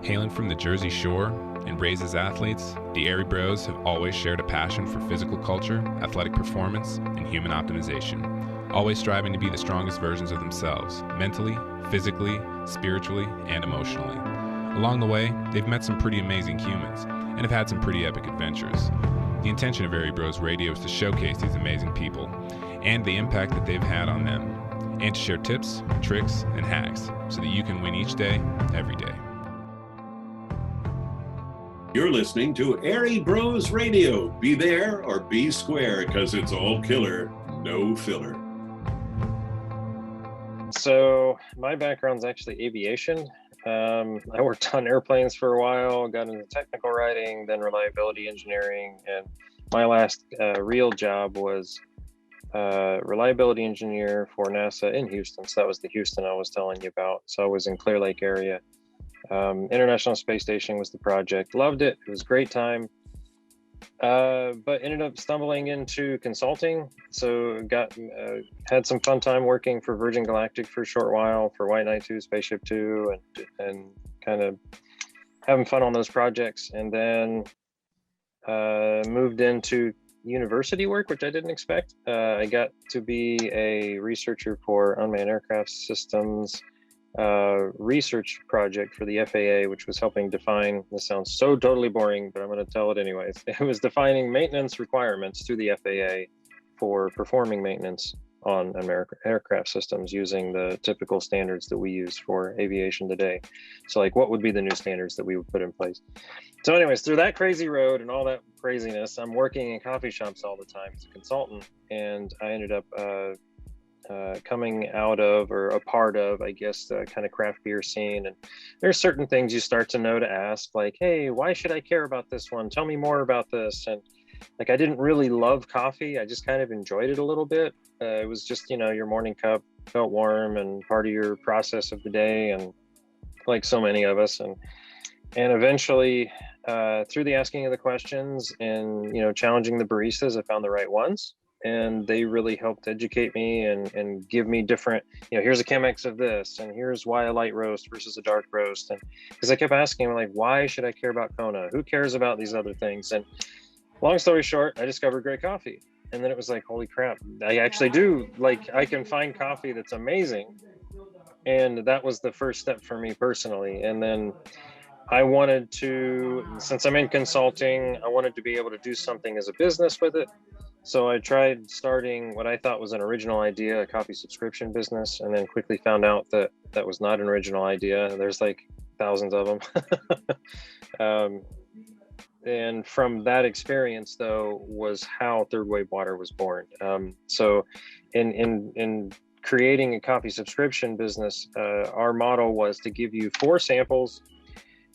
Hailing from the Jersey Shore and raised as athletes, the Airey Bros have always shared a passion for physical culture, athletic performance, and human optimization, always striving to be the strongest versions of themselves, mentally, physically, spiritually, and emotionally. Along the way, they've met some pretty amazing humans and have had some pretty epic adventures. The intention of Airey Bros Radio is to showcase these amazing people and the impact that they've had on them, and to share tips, tricks, and hacks so that you can win each day, every day. You're listening to Airey Bros Radio. Be there or be square, because it's all killer, no filler. So my background's actually aviation. I worked on airplanes for a while, got into technical writing, then reliability engineering, and my last real job was reliability engineer for NASA in Houston. So that was the Houston I was telling you about. So I was in Clear Lake area. International Space Station was the project. Loved it. It was a great time. But ended up stumbling into consulting. So had some fun time working for Virgin Galactic for a short while, for White Knight 2, Spaceship 2, and kind of having fun on those projects. And then moved into university work, which I didn't expect. I got to be a researcher for unmanned aircraft systems research project for the FAA, which was helping define, this sounds so totally boring, but I'm going to tell it anyways. It was defining maintenance requirements to the FAA for performing maintenance on American aircraft systems using the typical standards that we use for aviation today. So like, what would be the new standards that we would put in place? So anyways, through that crazy road and all that craziness, I'm working in coffee shops all the time as a consultant, and I ended up coming out of, or a part of, I guess, the kind of craft beer scene. And there's certain things you start to know to ask, like, hey, why should I care about this one? Tell me more about this. And like, I didn't really love coffee. I just kind of enjoyed it a little bit. It was just, your morning cup, felt warm and part of your process of the day. And like so many of us, and eventually through the asking of the questions and, challenging the baristas, I found the right ones. And they really helped educate me and give me different, here's a Chemex of this, and here's why a light roast versus a dark roast. And because I kept asking, like, why should I care about Kona? Who cares about these other things? And long story short, I discovered great coffee. And then it was like, holy crap, I actually do, like, I can find coffee that's amazing. And that was the first step for me personally. And then I wanted to, since I'm in consulting, I wanted to be able to do something as a business with it. So I tried starting what I thought was an original idea, a coffee subscription business, and then quickly found out that that was not an original idea. There's like thousands of them. And from that experience, though, was how Third Wave Water was born. So in creating a coffee subscription business, our model was to give you 4 samples.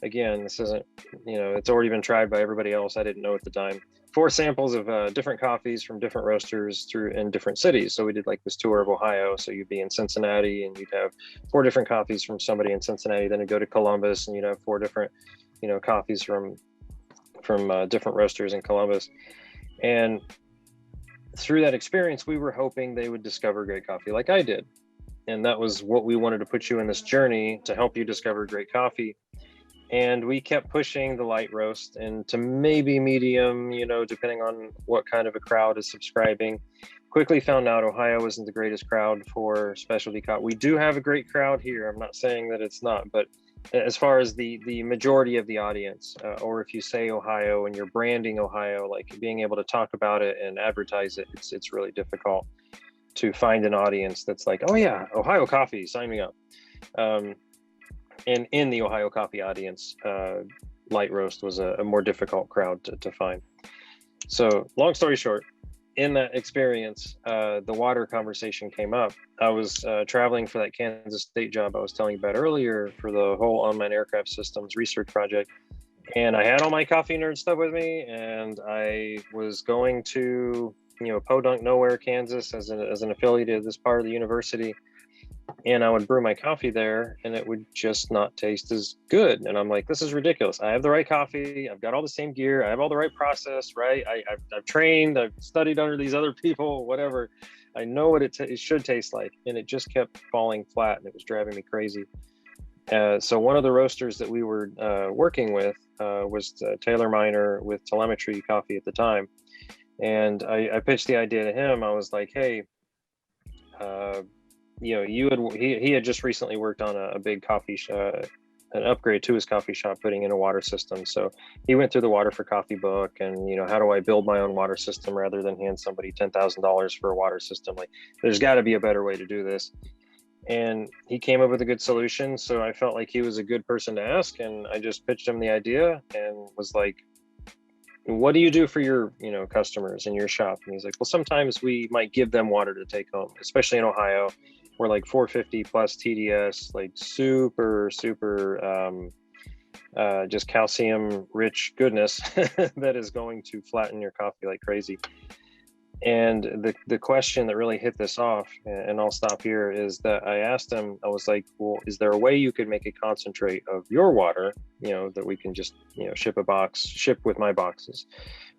Again, this isn't, it's already been tried by everybody else. I didn't know at the time. 4 samples of different coffees from different roasters in different cities. So we did like this tour of Ohio. So you'd be in Cincinnati and you'd have 4 different coffees from somebody in Cincinnati. Then you'd go to Columbus and you'd have 4 different, coffees from different roasters in Columbus. And through that experience, we were hoping they would discover great coffee like I did. And that was what we wanted to put you in this journey, to help you discover great coffee. And we kept pushing the light roast into maybe medium, depending on what kind of a crowd is subscribing. Quickly found out Ohio isn't the greatest crowd for specialty coffee. We do have a great crowd here. I'm not saying that it's not, but as far as the majority of the audience, or if you say Ohio and you're branding Ohio, like being able to talk about it and advertise it, it's really difficult to find an audience that's like, oh yeah, Ohio coffee, sign me up. And in the Ohio coffee audience, light roast was a more difficult crowd to find. So long story short, in that experience, the water conversation came up. I was traveling for that Kansas State job I was telling you about earlier for the whole unmanned aircraft systems research project. And I had all my coffee nerd stuff with me, and I was going to, Podunk Nowhere, Kansas as an affiliate of this part of the university. And I would brew my coffee there and it would just not taste as good. And I'm like, this is ridiculous. I have the right coffee. I've got all the same gear. I have all the right process, right? I've trained, I've studied under these other people, whatever. I know what it should taste like. And it just kept falling flat and it was driving me crazy. So one of the roasters that we were working with was Taylor Miner with Telemetry Coffee at the time. And I pitched the idea to him. I was like, hey, he had just recently worked on a big coffee shop, an upgrade to his coffee shop, putting in a water system. So he went through the Water for Coffee book and, how do I build my own water system rather than hand somebody $10,000 for a water system? Like, there's got to be a better way to do this. And he came up with a good solution. So I felt like he was a good person to ask. And I just pitched him the idea and was like, what do you do for your, customers in your shop? And he's like, well, sometimes we might give them water to take home, especially in Ohio. We're like 450 plus TDS, like super, just calcium rich goodness that is going to flatten your coffee like crazy. And the question that really hit this off, and I'll stop here, is that I asked him, I was like, well, is there a way you could make a concentrate of your water, that we can just, ship with my boxes?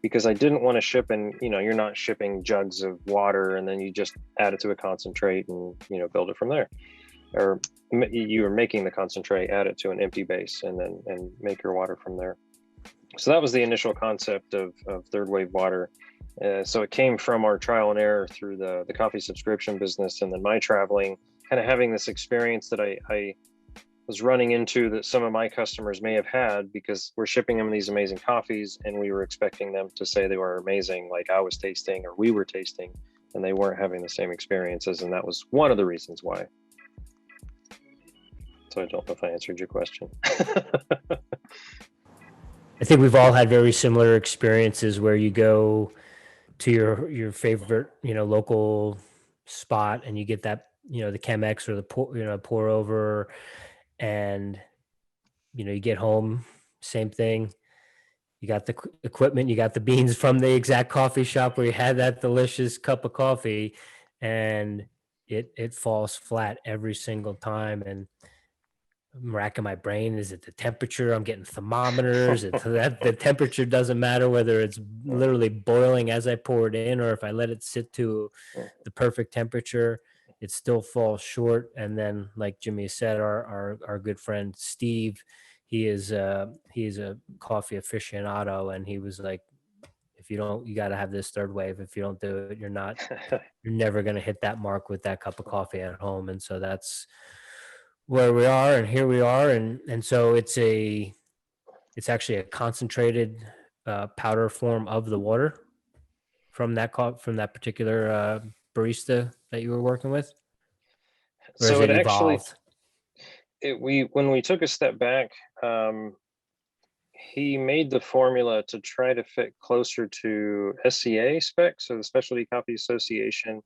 Because I didn't want to ship and, you're not shipping jugs of water and then you just add it to a concentrate and, build it from there. Or you are making the concentrate, add it to an empty base and make your water from there. So that was the initial concept of third wave water. So it came from our trial and error through the coffee subscription business, and then my traveling, kind of having this experience that I was running into that some of my customers may have had, because we're shipping them these amazing coffees and we were expecting them to say they were amazing, like I was tasting or we were tasting, and they weren't having the same experiences. And that was one of the reasons why. So I don't know if I answered your question. I think we've all had very similar experiences where you go to your favorite, local spot and you get that, the Chemex or the pour over, and, you get home, same thing. You got the equipment, you got the beans from the exact coffee shop where you had that delicious cup of coffee, and it falls flat every single time. And I'm racking my brain. Is it the temperature? I'm getting thermometers. The temperature doesn't matter whether it's literally boiling as I pour it in, or if I let it sit to the perfect temperature, it still falls short. And then, like Jimmy said, our good friend Steve, he is a coffee aficionado, and he was like, if you don't, you got to have this third wave. If you don't do it, you're never going to hit that mark with that cup of coffee at home. And so that's where we are, and here we are. And so it's actually a concentrated powder form of the water from that particular barista that you were working with. Or So it evolved? When we took a step back, he made the formula to try to fit closer to SCA specs, so the Specialty Coffee Association.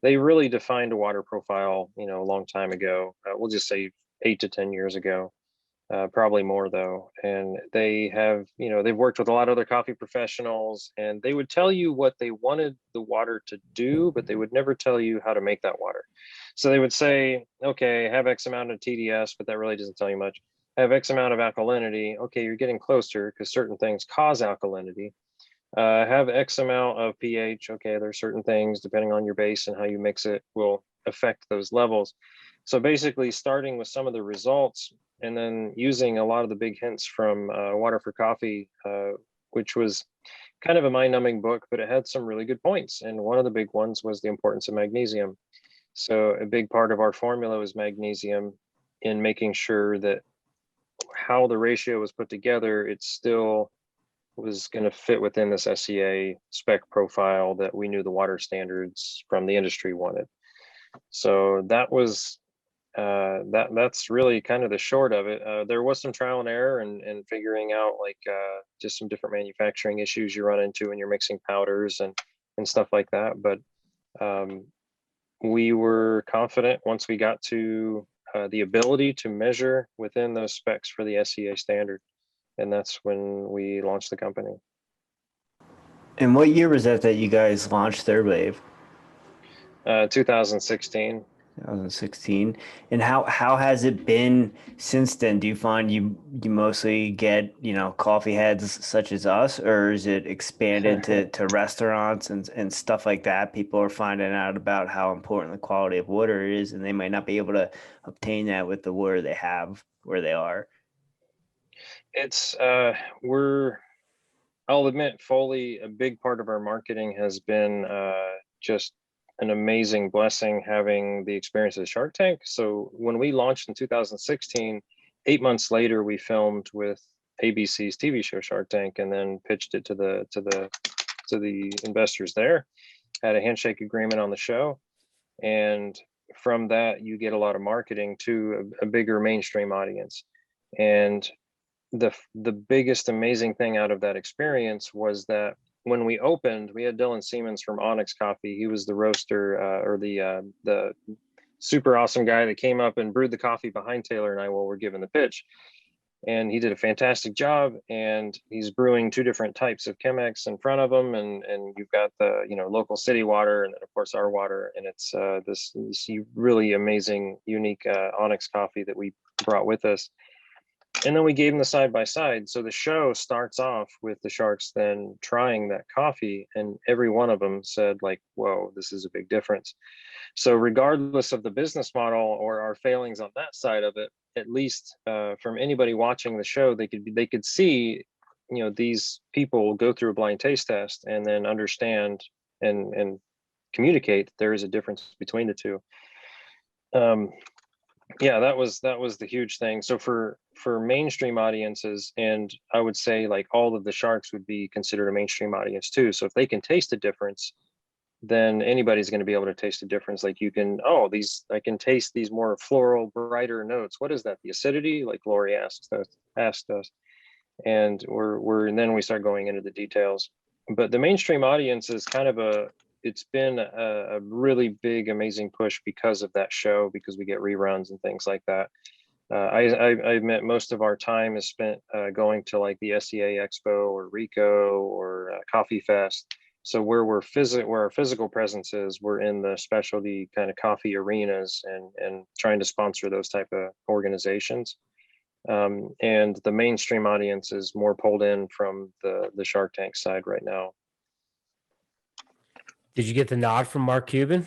They really defined a water profile, a long time ago. We'll just say 8 to 10 years ago, probably more though. And they have, they've worked with a lot of other coffee professionals, and they would tell you what they wanted the water to do, but they would never tell you how to make that water. So they would say, okay, have X amount of TDS, but that really doesn't tell you much. Have X amount of alkalinity. Okay, you're getting closer because certain things cause alkalinity. Have X amount of pH. Okay, there's certain things depending on your base and how you mix it will affect those levels. So basically starting with some of the results and then using a lot of the big hints from Water for Coffee, which was kind of a mind-numbing book, but it had some really good points. And one of the big ones was the importance of magnesium. So a big part of our formula was magnesium, in making sure that how the ratio was put together, it still was going to fit within this SCA spec profile that we knew the water standards from the industry wanted. So that was that's really kind of the short of it. There was some trial and error and figuring out just some different manufacturing issues you run into when you're mixing powders and stuff like that. But we were confident once we got to the ability to measure within those specs for the SCA standard. And that's when we launched the company. And what year was that you guys launched Third Wave? 2016. 2016. And how has it been since then? Do you find you mostly get, coffee heads such as us, or is it expanded to restaurants and stuff like that? People are finding out about how important the quality of water is, and they might not be able to obtain that with the water they have where they are. It's I'll admit fully a big part of our marketing has been just an amazing blessing having the experience of Shark Tank. So when we launched in 2016, 8 months later, we filmed with ABC's TV show Shark Tank, and then pitched it to the investors there. Had a handshake agreement on the show, and from that you get a lot of marketing to a bigger mainstream audience. And the biggest amazing thing out of that experience was that when we opened, we had Dylan Siemens from Onyx Coffee. He was the roaster or the super awesome guy that came up and brewed the coffee behind Taylor and I while we're giving the pitch. And he did a fantastic job. And he's brewing 2 different types of Chemex in front of him. And you've got the local city water, and then of course our water. And it's this really amazing, unique Onyx coffee that we brought with us. And then we gave them the side by side. So the show starts off with the sharks then trying that coffee, and every one of them said like, whoa, this is a big difference. So regardless of the business model or our failings on that side of it, at least from anybody watching the show, they could see, these people go through a blind taste test and then understand and communicate that there is a difference between the two. Yeah, that was the huge thing. So for mainstream audiences, and I would say like all of the sharks would be considered a mainstream audience too. So if they can taste a difference, then anybody's going to be able to taste a difference. Like I can taste these more floral, brighter notes. What is that? The acidity? Like Lori asked us. And then we start going into the details. But the mainstream audience is kind of it's been a really big, amazing push because of that show, because we get reruns and things like that. I admit most of our time is spent going to like the SEA Expo or RICO or Coffee Fest. So where our physical presence is, we're in the specialty kind of coffee arenas and trying to sponsor those type of organizations. And the mainstream audience is more pulled in from the Shark Tank side right now. Did you get the nod from Mark Cuban?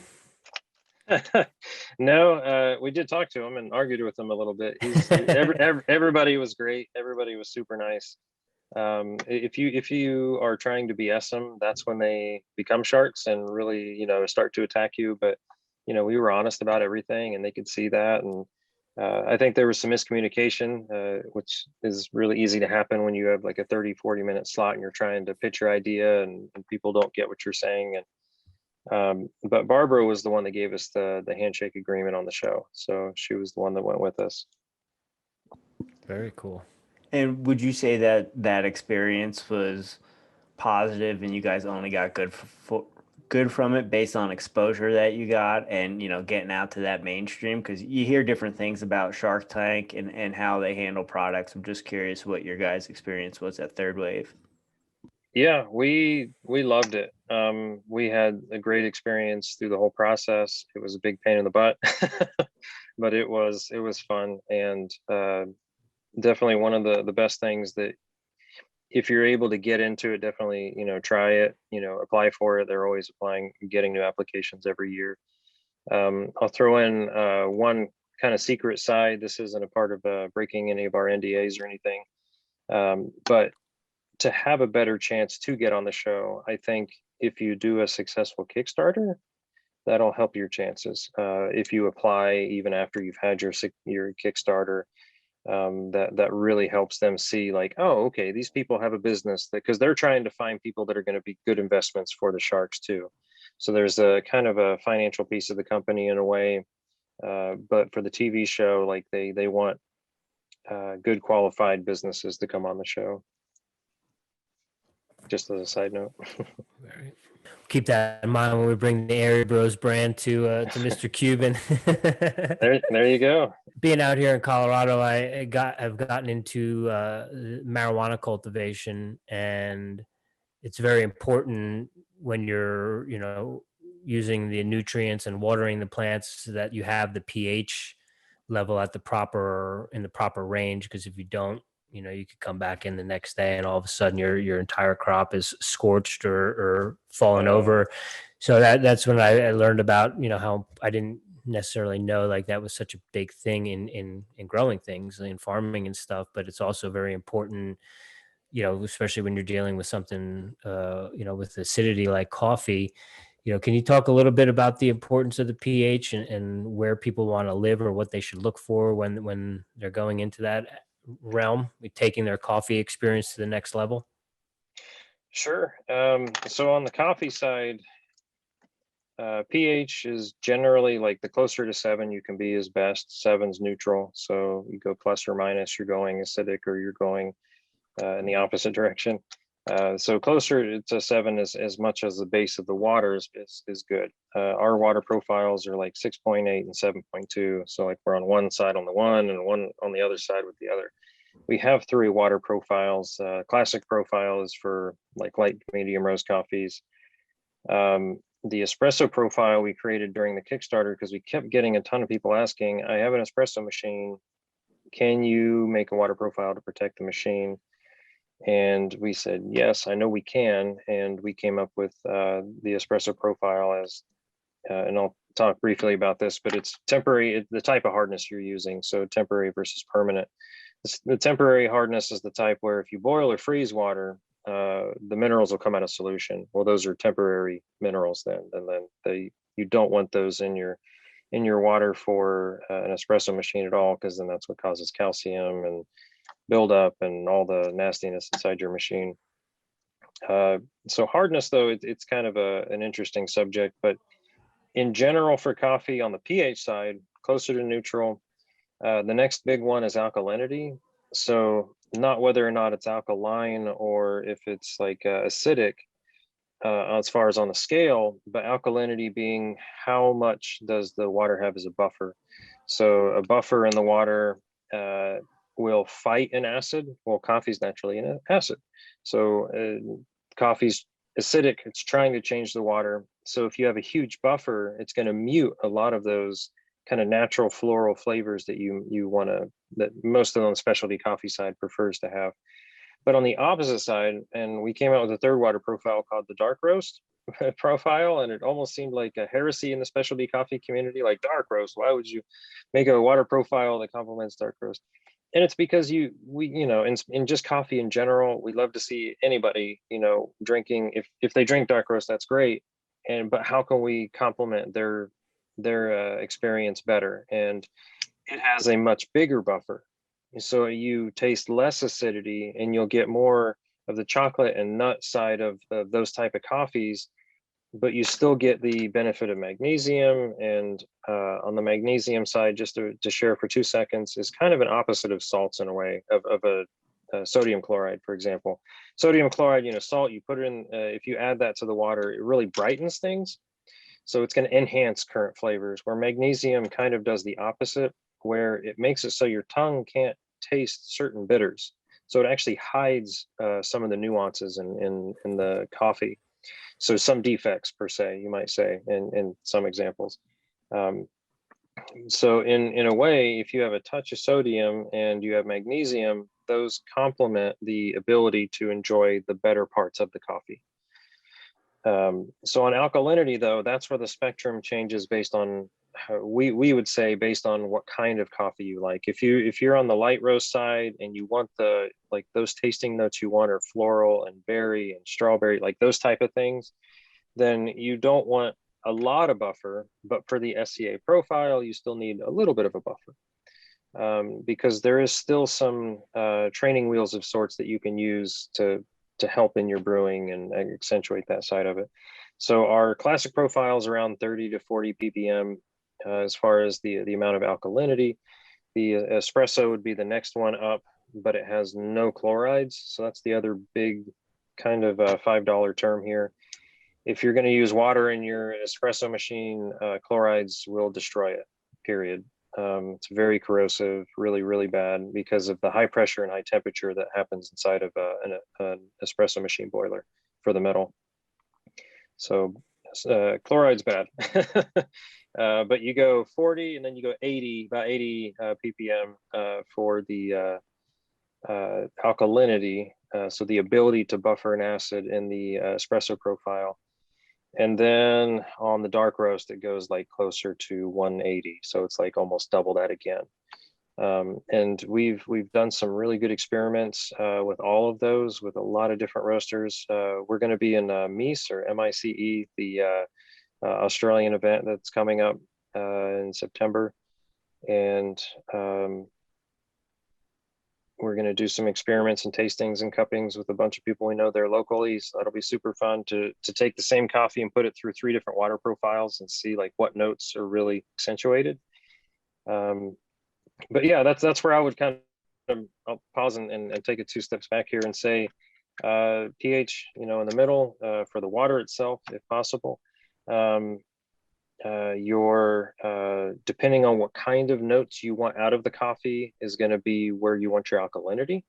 No, we did talk to him and argued with him a little bit. Everybody was great. Everybody was super nice. If you are trying to BS them, that's when they become sharks and really, start to attack you. But, we were honest about everything and they could see that. And I think there was some miscommunication, which is really easy to happen when you have like a 30-40 minute slot and you're trying to pitch your idea and people don't get what you're saying. And but Barbara was the one that gave us the handshake agreement on the show. So she was the one that went with us. Very cool. And would you say that experience was positive and you guys only got good from it based on exposure that you got and, getting out to that mainstream? Because you hear different things about Shark Tank and how they handle products. I'm just curious what your guys' experience was at Third Wave. Yeah, we loved it. We had a great experience through the whole process. It was a big pain in the butt, but it was fun, and definitely one of the best things that if you're able to get into it, definitely, try it, apply for it. They're always getting new applications every year. I'll throw in one kind of secret side. This isn't a part of breaking any of our NDAs or anything, but to have a better chance to get on the show, I think if you do a successful Kickstarter, that'll help your chances. If you apply even after you've had your Kickstarter, that really helps them see like, oh, okay, these people have a business, because they're trying to find people that are going to be good investments for the sharks too. So there's a kind of a financial piece of the company in a way, but for the TV show, like they want good qualified businesses to come on the show. Just as a side note. Right. Keep that in mind when we bring the Airey Bros brand to Mr. Cuban. there you go. Being out here in Colorado, have gotten into marijuana cultivation, and it's very important when you're using the nutrients and watering the plants so that you have the pH level at the proper range. Because if you don't, you could come back in the next day and all of a sudden your entire crop is scorched or fallen over. So that's when I learned about, how I didn't necessarily know like that was such a big thing in growing things, in farming and stuff. But it's also very important, especially when you're dealing with something, with acidity like coffee. Can you talk a little bit about the importance of the pH and where people want to live or what they should look for when they're going into that realm, taking their coffee experience to the next level? Sure. So on the coffee side, pH is generally like the closer to 7 you can be is best. 7's neutral. So you go plus or minus, you're going acidic or you're going in the opposite direction. So closer to 7 is as much as the base of the water is good. Our water profiles are like 6.8 and 7.2. So like we're on one side on the one and one on the other side with the other. We have 3 water profiles. Classic profile is for like light, medium roast coffees. The espresso profile we created during the Kickstarter because we kept getting a ton of people asking, I have an espresso machine. Can you make a water profile to protect the machine? And we said, yes, I know we can. And we came up with the espresso profile as, and I'll talk briefly about this, but it's temporary, the type of hardness you're using. So temporary versus permanent. The temporary hardness is the type where if you boil or freeze water, the minerals will come out of solution. Well, those are temporary minerals then, and then you don't want those in your water for an espresso machine at all, because then that's what causes calcium and buildup and all the nastiness inside your machine. So hardness, though, it's kind of an interesting subject, but in general for coffee on the pH side, closer to neutral. The next big one is alkalinity. So not whether or not it's alkaline or if it's like acidic as far as on the scale, but alkalinity being how much does the water have as a buffer. So a buffer in the water will fight an acid. Well, coffee's naturally an acid. So coffee's acidic, it's trying to change the water. So if you have a huge buffer, it's going to mute a lot of those kind of natural floral flavors that you want to, that most of them on the specialty coffee side prefers to have. But on the opposite side, and we came out with a third water profile called the dark roast profile, and it almost seemed like a heresy in the specialty coffee community, like dark roast. Why would you make a water profile that complements dark roast? And it's because in just coffee in general, we love to see anybody, drinking. If they drink dark roast, that's great. But how can we complement their experience better? And it has a much bigger buffer, so you taste less acidity and you'll get more of the chocolate and nut side of those type of coffees, but you still get the benefit of magnesium. And on the magnesium side, just to share for 2 seconds, is kind of an opposite of salts in a way, of a sodium chloride, for example. Sodium chloride, salt, you put it in, if you add that to the water, it really brightens things. So it's going to enhance current flavors, where magnesium kind of does the opposite, where it makes it so your tongue can't taste certain bitters. So it actually hides some of the nuances in the coffee. So some defects, per se, you might say, in some examples. So in a way, if you have a touch of sodium and you have magnesium, those complement the ability to enjoy the better parts of the coffee. So on alkalinity, though, that's where the spectrum changes based on, we would say, based on what kind of coffee you like. If you're on the light roast side and you want those tasting notes you want are floral and berry and strawberry, like those type of things, then you don't want a lot of buffer. But for the SCA profile, you still need a little bit of a buffer, because there is still some training wheels of sorts that you can use to help in your brewing and accentuate that side of it. So our classic profile is around 30 to 40 ppm as far as the amount of alkalinity. The espresso would be the next one up, but it has no chlorides. So that's the other big kind of $5 term here. If you're going to use water in your espresso machine, chlorides will destroy it, period. It's very corrosive, really, really bad, because of the high pressure and high temperature that happens inside of an espresso machine boiler for the metal. So Chloride's bad. But you go 40 and then you go 80, about 80 ppm for the alkalinity. So the ability to buffer an acid in the espresso profile. And then on the dark roast, it goes like closer to 180. So it's like almost double that again. And we've done some really good experiments with all of those with a lot of different roasters. We're going to be in MICE or MICE, the Australian event that's coming up in September. And we're going to do some experiments and tastings and cuppings with a bunch of people we know there locally. So that'll be super fun to take the same coffee and put it through 3 different water profiles and see like what notes are really accentuated. But yeah, that's where I would kind of, I'll pause and take it 2 steps back here and say pH, in the middle for the water itself, if possible. Your depending on what kind of notes you want out of the coffee is going to be where you want your alkalinity.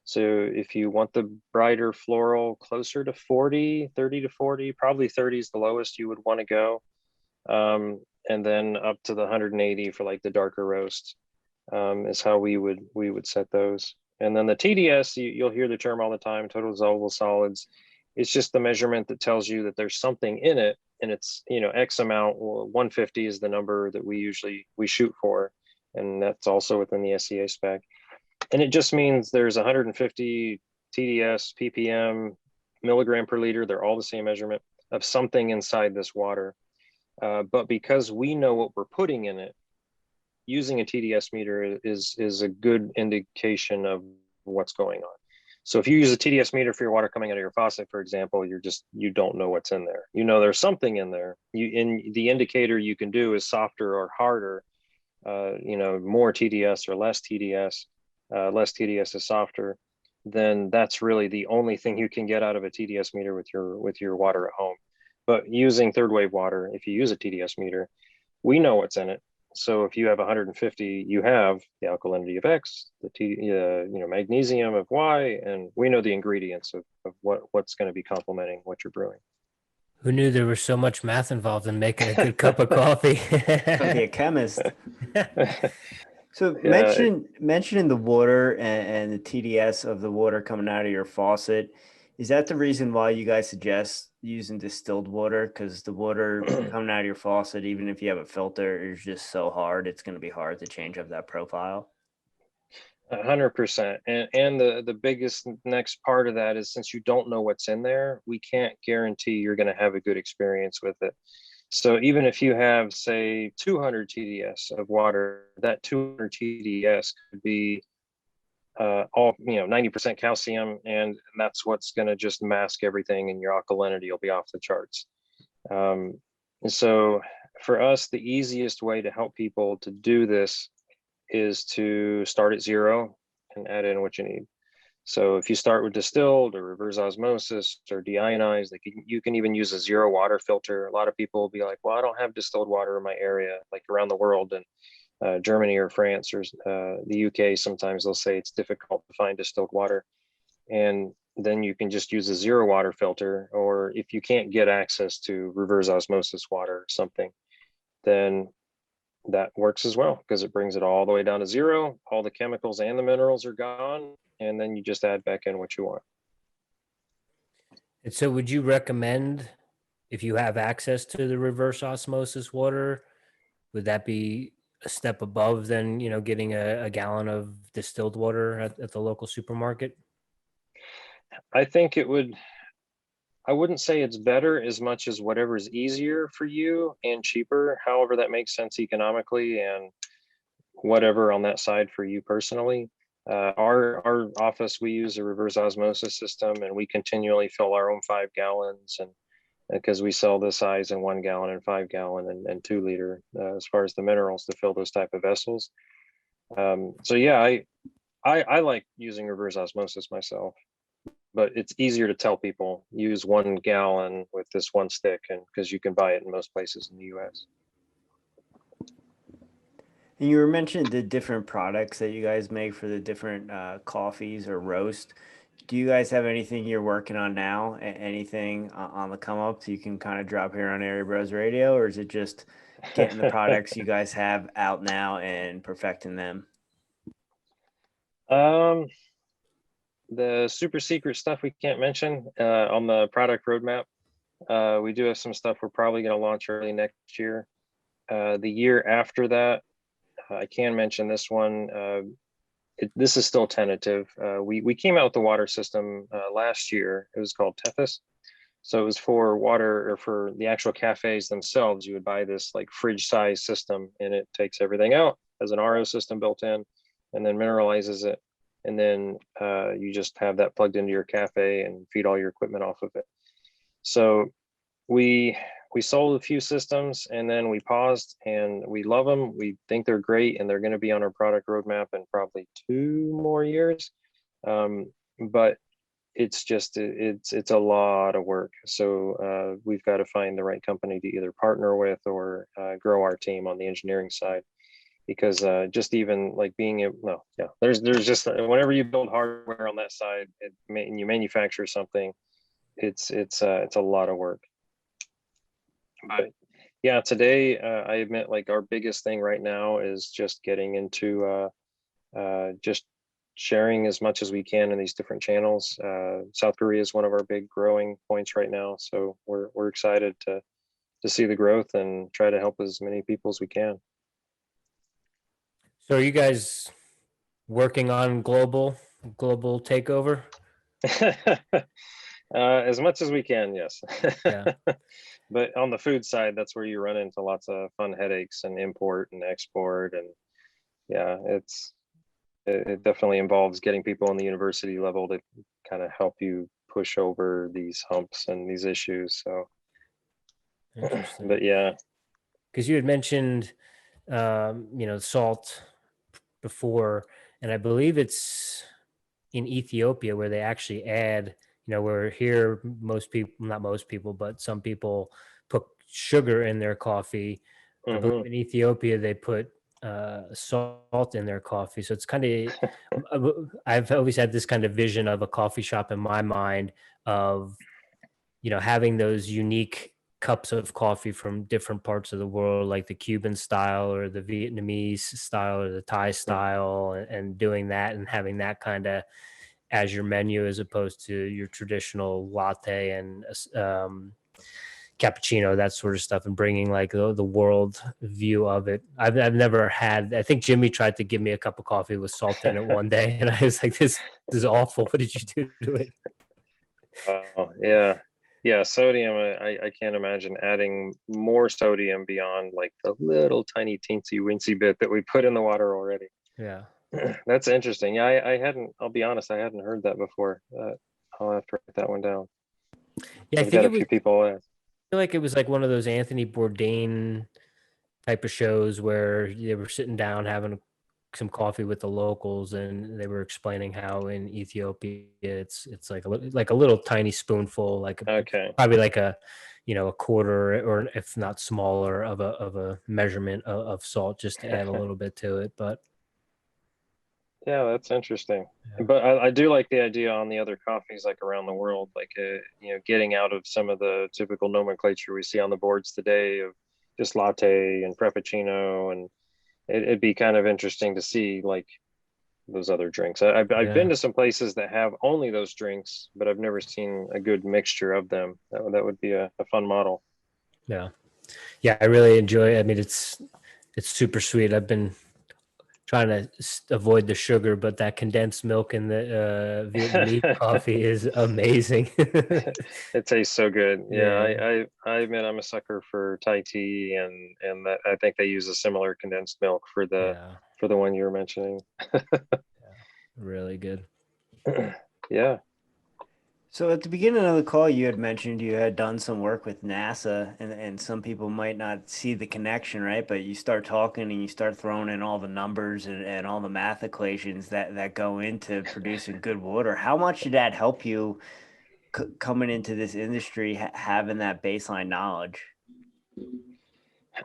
So if you want the brighter floral closer to 30 to 40, probably 30 is the lowest you would want to go. And then up to the 180 for like the darker roast is how we would set those. And then the TDS, you'll hear the term all the time, total dissolvable solids. It's just the measurement that tells you that there's something in it, and it's X amount. Well, 150 is the number that we shoot for, and that's also within the SCA spec. And it just means there's 150 TDS, ppm, milligram per liter. They're all the same measurement of something inside this water. But because we know what we're putting in it, using a TDS meter is a good indication of what's going on. So if you use a TDS meter for your water coming out of your faucet, for example, you don't know what's in there. There's something in there. The indicator you can do is softer or harder, more TDS or less TDS. Less TDS is softer. Then that's really the only thing you can get out of a TDS meter with your water at home. But using third wave water, if you use a TDS meter, we know what's in it. So if you have 150, you have the alkalinity of X, the magnesium of Y, and we know the ingredients of what's going to be complementing what you're brewing. Who knew there was so much math involved in making a good cup of coffee? Be a chemist. So Yeah. mentioning the water and the TDS of the water coming out of your faucet, is that the reason why you guys suggest using distilled water? Because the water coming out of your faucet, even if you have a filter, is just so hard. It's going to be hard to change up that profile. 100%. And the biggest next part of that is, since you don't know what's in there, we can't guarantee you're going to have a good experience with it. So even if you have, say, 200 TDS of water, that 200 TDS could be all 90% calcium, and that's what's going to just mask everything, and your alkalinity will be off the charts. And so for us, the easiest way to help people to do this is to start at 0 and add in what you need. So if you start with distilled or reverse osmosis or deionized, you can even use a 0 water filter. A lot of people will be like, well, I don't have distilled water in my area, like around the world. And Germany or France or the UK, sometimes they'll say it's difficult to find distilled water. And then you can just use a 0 water filter, or if you can't get access to reverse osmosis water or something, then that works as well, because it brings it all the way down to 0. All the chemicals and the minerals are gone, and then you just add back in what you want. And so would you recommend, if you have access to the reverse osmosis water, would that be a step above than getting a gallon of distilled water at the local supermarket? I think it would. I wouldn't say it's better as much as whatever is easier for you and cheaper, however that makes sense economically, and whatever on that side for you personally. Our office, we use a reverse osmosis system, and we continually fill our own 5 gallons, and because we sell the size in 1 gallon and 5 gallon and 2 liter as far as the minerals to fill those type of vessels. So yeah, I like using reverse osmosis myself, but it's easier to tell people use 1 gallon with this one stick, and because you can buy it in most places in the US. And you were mentioning the different products that you guys make for the different coffees or roast. Do you guys have anything you're working on now? Anything on the come up so you can kind of drop here on Airey Bros Radio, or is it just getting the products you guys have out now and perfecting them? Um, the super secret stuff we can't mention on the product roadmap. We do have some stuff we're probably going to launch early next year. The year after that, I can mention this one. This is still tentative. We came out with the water system last year. It was called Tethys. So it was for water, or for the actual cafes themselves. You would buy this like fridge size system, and it takes everything out, has an RO system built in, and then mineralizes it. And then you just have that plugged into your cafe and feed all your equipment off of it. So we sold a few systems, and then we paused, and we love them. We think they're great, and they're going to be on our product roadmap in probably 2 more years. But it's just it's a lot of work. So we've got to find the right company to either partner with or grow our team on the engineering side, because just even like being there's just whenever you build hardware on that side, and you manufacture something, it's a lot of work. But yeah, today I admit, like, our biggest thing right now is just getting into just sharing as much as we can in these different channels. South Korea is one of our big growing points right now, so we're excited to see the growth and try to help as many people as we can. So are you guys working on global takeover? As much as we can, yes. Yeah. But on the food side, that's where you run into lots of fun headaches and import and export, and yeah, it definitely involves getting people on the university level to kind of help you push over these humps and these issues. So, Interesting. but yeah, Because you had mentioned, salt before, and I believe it's in Ethiopia where they actually add, where here most people, not most people, but some people put sugar in their coffee. I believe in Ethiopia they put salt in their coffee. So it's kind of, I've always had this kind of vision of a coffee shop in my mind of, having those unique cups of coffee from different parts of the world, like the Cuban style or the Vietnamese style or the Thai style, and doing that and having that kind of as your menu, as opposed to your traditional latte and cappuccino, that sort of stuff, and bringing like the world view of it. I've never had, I think Jimmy tried to give me a cup of coffee with salt in it one day, and I was like, this is awful. What did you do to it? Oh, yeah, sodium. I can't imagine adding more sodium beyond like the little tiny teensy weensy bit that we put in the water already. Yeah. That's interesting. Yeah, I hadn't, I'll be honest, I hadn't heard that before. I'll have to write that one down. Yeah, I I've think got it a was, few people I feel like it was like one of those Anthony Bourdain type of shows where they were sitting down having some coffee with the locals, and they were explaining how in Ethiopia it's like like a little tiny spoonful, like okay. probably like a a quarter, or if not smaller, of a measurement of salt, just to add a little bit to it. But Yeah, that's interesting. yeah. But I do like the idea on the other coffees, like around the world, like getting out of some of the typical nomenclature we see on the boards today of just latte and frappuccino, and it'd be kind of interesting to see like those other drinks. I've been Yeah. to some places that have only those drinks, but I've never seen a good mixture of them. That would be a fun model. Yeah. Yeah, I really enjoy it. I mean, it's super sweet. I've been trying to avoid the sugar, but that condensed milk in the Vietnamese coffee is amazing. It tastes so good. Yeah, Yeah. I admit I'm a sucker for Thai tea, and that I think they use a similar condensed milk for Yeah. the one you were mentioning. Really good. Yeah. So at the beginning of the call, you had mentioned you had done some work with NASA, and some people might not see the connection, right? But you start talking and you start throwing in all the numbers and all the math equations that go into producing good water. How much did that help you coming into this industry, having that baseline knowledge?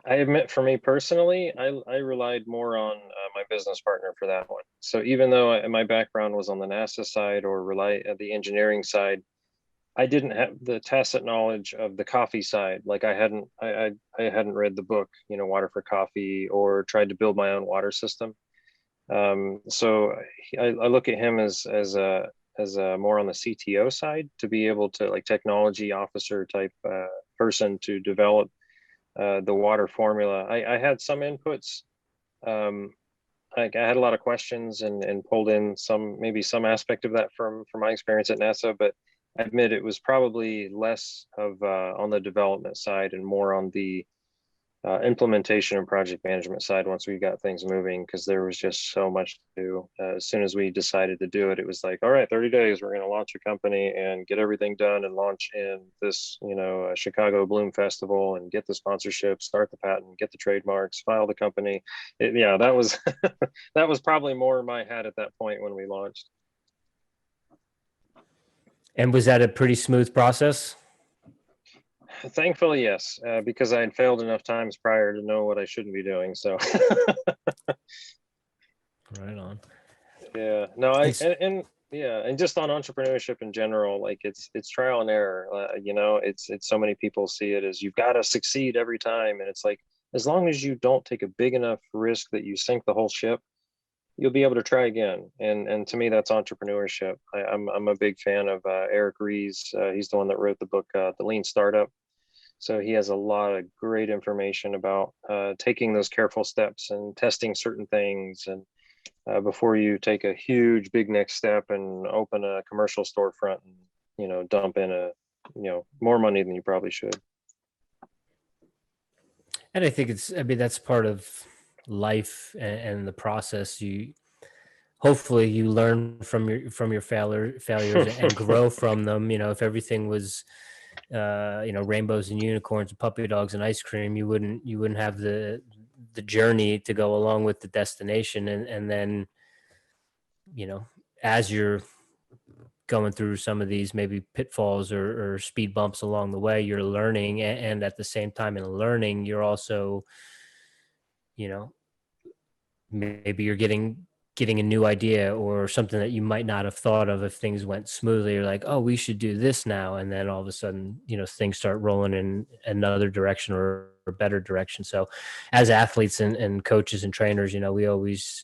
I admit, for me personally, I relied more on my business partner for that one. So even though my background was on the NASA side or the engineering side, I didn't have the tacit knowledge of the coffee side. Like I hadn't read the book, Water for Coffee, or tried to build my own water system. So I look at him as a more on the CTO side, to be able to, like, technology officer type person, to develop the water formula. I had some inputs. I had a lot of questions, and pulled in maybe some aspect of that from my experience at NASA, but I admit it was probably less of on the development side and more on the implementation and project management side once we got things moving, because there was just so much to do. As soon as we decided to do it, it was like, all right, 30 days, we're going to launch a company and get everything done and launch in this, Chicago Bloom Festival, and get the sponsorship, start the patent, get the trademarks, file the company. Yeah, that was that was probably more my hat at that point when we launched. And was that a pretty smooth process? Thankfully, yes, because I had failed enough times prior to know what I shouldn't be doing. So, Right on. yeah, no, I It's, and yeah, and just on entrepreneurship in general, like it's trial and error. It's so many people see it as you've got to succeed every time, and it's like, as long as you don't take a big enough risk that you sink the whole ship, you'll be able to try again. And to me, that's entrepreneurship. I'm a big fan of Eric Ries. He's the one that wrote the book, The Lean Startup. So he has a lot of great information about taking those careful steps and testing certain things, and before you take a huge, big next step and open a commercial storefront and dump in more money than you probably should. and I think that's part of life and the process. Hopefully you learn from your failures and grow from them. If everything was rainbows and unicorns and puppy dogs and ice cream, you wouldn't have the journey to go along with the destination. And then as you're going through some of these maybe pitfalls or speed bumps along the way, you're learning, and at the same time in learning, you're also maybe you're getting a new idea or something that you might not have thought of if things went smoothly. You're like, oh, we should do this now. And then all of a sudden, things start rolling in another direction or a better direction. So as athletes and coaches and trainers, we always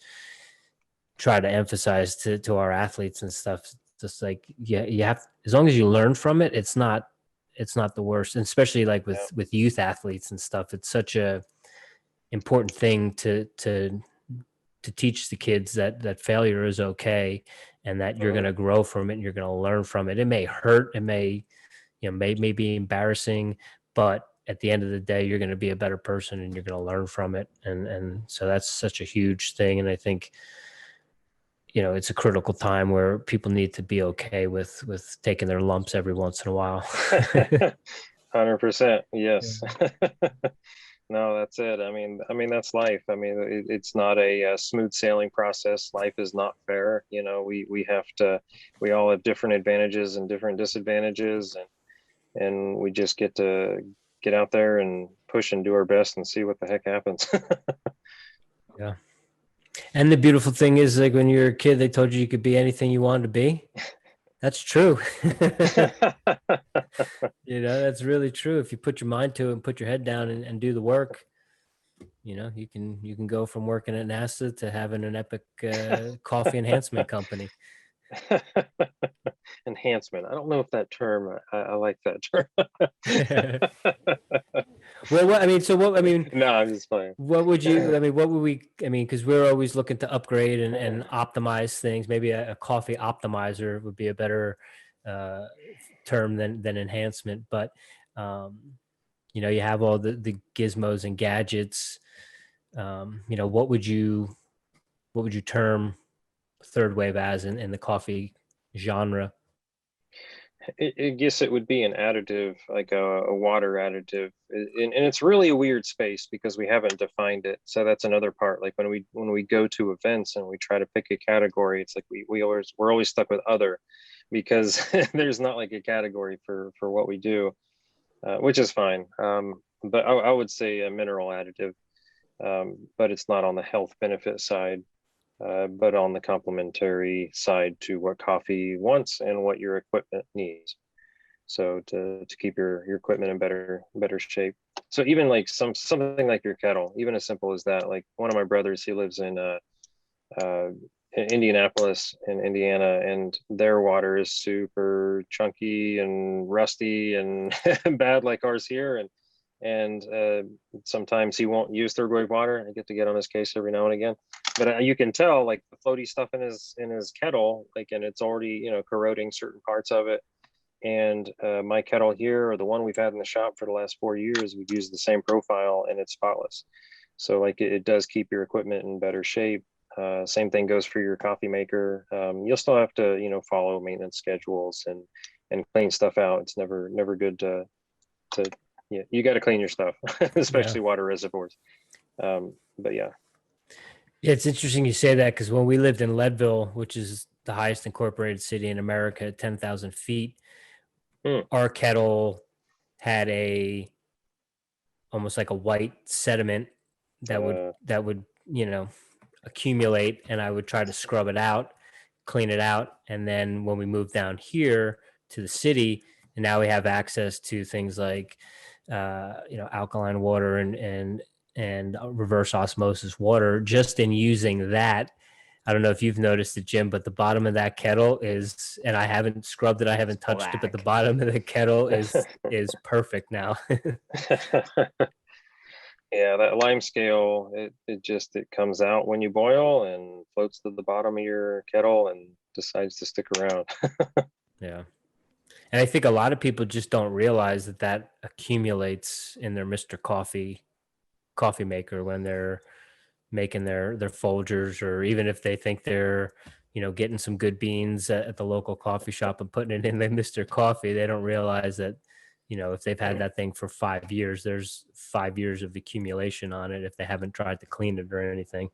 try to emphasize to our athletes and stuff, just like, yeah, you have, as long as you learn from it, it's not the worst. And especially like with youth athletes and stuff, it's such a important thing to teach the kids that failure is okay, and that you're going to grow from it and you're going to learn from it. It may hurt, it may may be embarrassing, but at the end of the day, you're going to be a better person and you're going to learn from it. And so that's such a huge thing. And I think it's a critical time where people need to be okay with taking their lumps every once in a while. 100%. Yes. No, that's it. I mean, that's life. I mean, it's not a smooth sailing process. Life is not fair. We all have different advantages and different disadvantages, and we just get to get out there and push and do our best and see what the heck happens. Yeah. And the beautiful thing is, like, when you were a kid, they told you could be anything you wanted to be. That's true. That's really true. If you put your mind to it and put your head down and do the work, you can go from working at NASA to having an epic coffee enhancement company. Enhancement. I don't know if that term, I like that term. Well, no, I'm just playing. What would we, because we're always looking to upgrade and optimize things. Maybe a coffee optimizer would be a better term than enhancement. But, you have all the gizmos and gadgets. What would you term third wave as in the coffee genre? I guess it would be an additive, like a water additive, and it's really a weird space because we haven't defined it. So that's another part. Like when we go to events and we try to pick a category, it's like we're always stuck with other, because there's not like a category for what we do, which is fine. but I would say a mineral additive, but it's not on the health benefit side, but on the complementary side to what coffee wants and what your equipment needs. So to keep your equipment in better shape. So even like something like your kettle, even as simple as that. Like one of my brothers, he lives in Indianapolis in Indiana, and their water is super chunky and rusty and bad like ours here. And sometimes he won't use third wave water. I get to get on his case every now and again, but you can tell like the floaty stuff in his kettle, like, and it's already, you know, corroding certain parts of it. And my kettle here, or the one we've had in the shop for the last 4 years, we've used the same profile and it's spotless. So like it does keep your equipment in better shape. Same thing goes for your coffee maker. You'll still have to, you know, follow maintenance schedules and clean stuff out. It's never good to yeah, you got to clean your stuff, especially water reservoirs. But yeah. It's interesting you say that, because when we lived in Leadville, which is the highest incorporated city in America at 10,000 feet, our kettle had almost like a white sediment that would, you know, accumulate, and I would try to scrub it out, clean it out. And then when we moved down here to the city, and now we have access to things like, you know, alkaline water and reverse osmosis water, just in using that. I don't know if you've noticed it, Jim, but the bottom of that kettle is, and I haven't scrubbed it, I haven't touched it, but the bottom of the kettle is perfect now. Yeah, that lime scale, it comes out when you boil and floats to the bottom of your kettle and decides to stick around. Yeah. And I think a lot of people just don't realize that accumulates in their Mr. Coffee maker when they're making their Folgers, or even if they think they're, you know, getting some good beans at the local coffee shop and putting it in the Mr. Coffee. They don't realize that, you know, if they've had that thing for 5 years, there's 5 years of accumulation on it if they haven't tried to clean it or anything.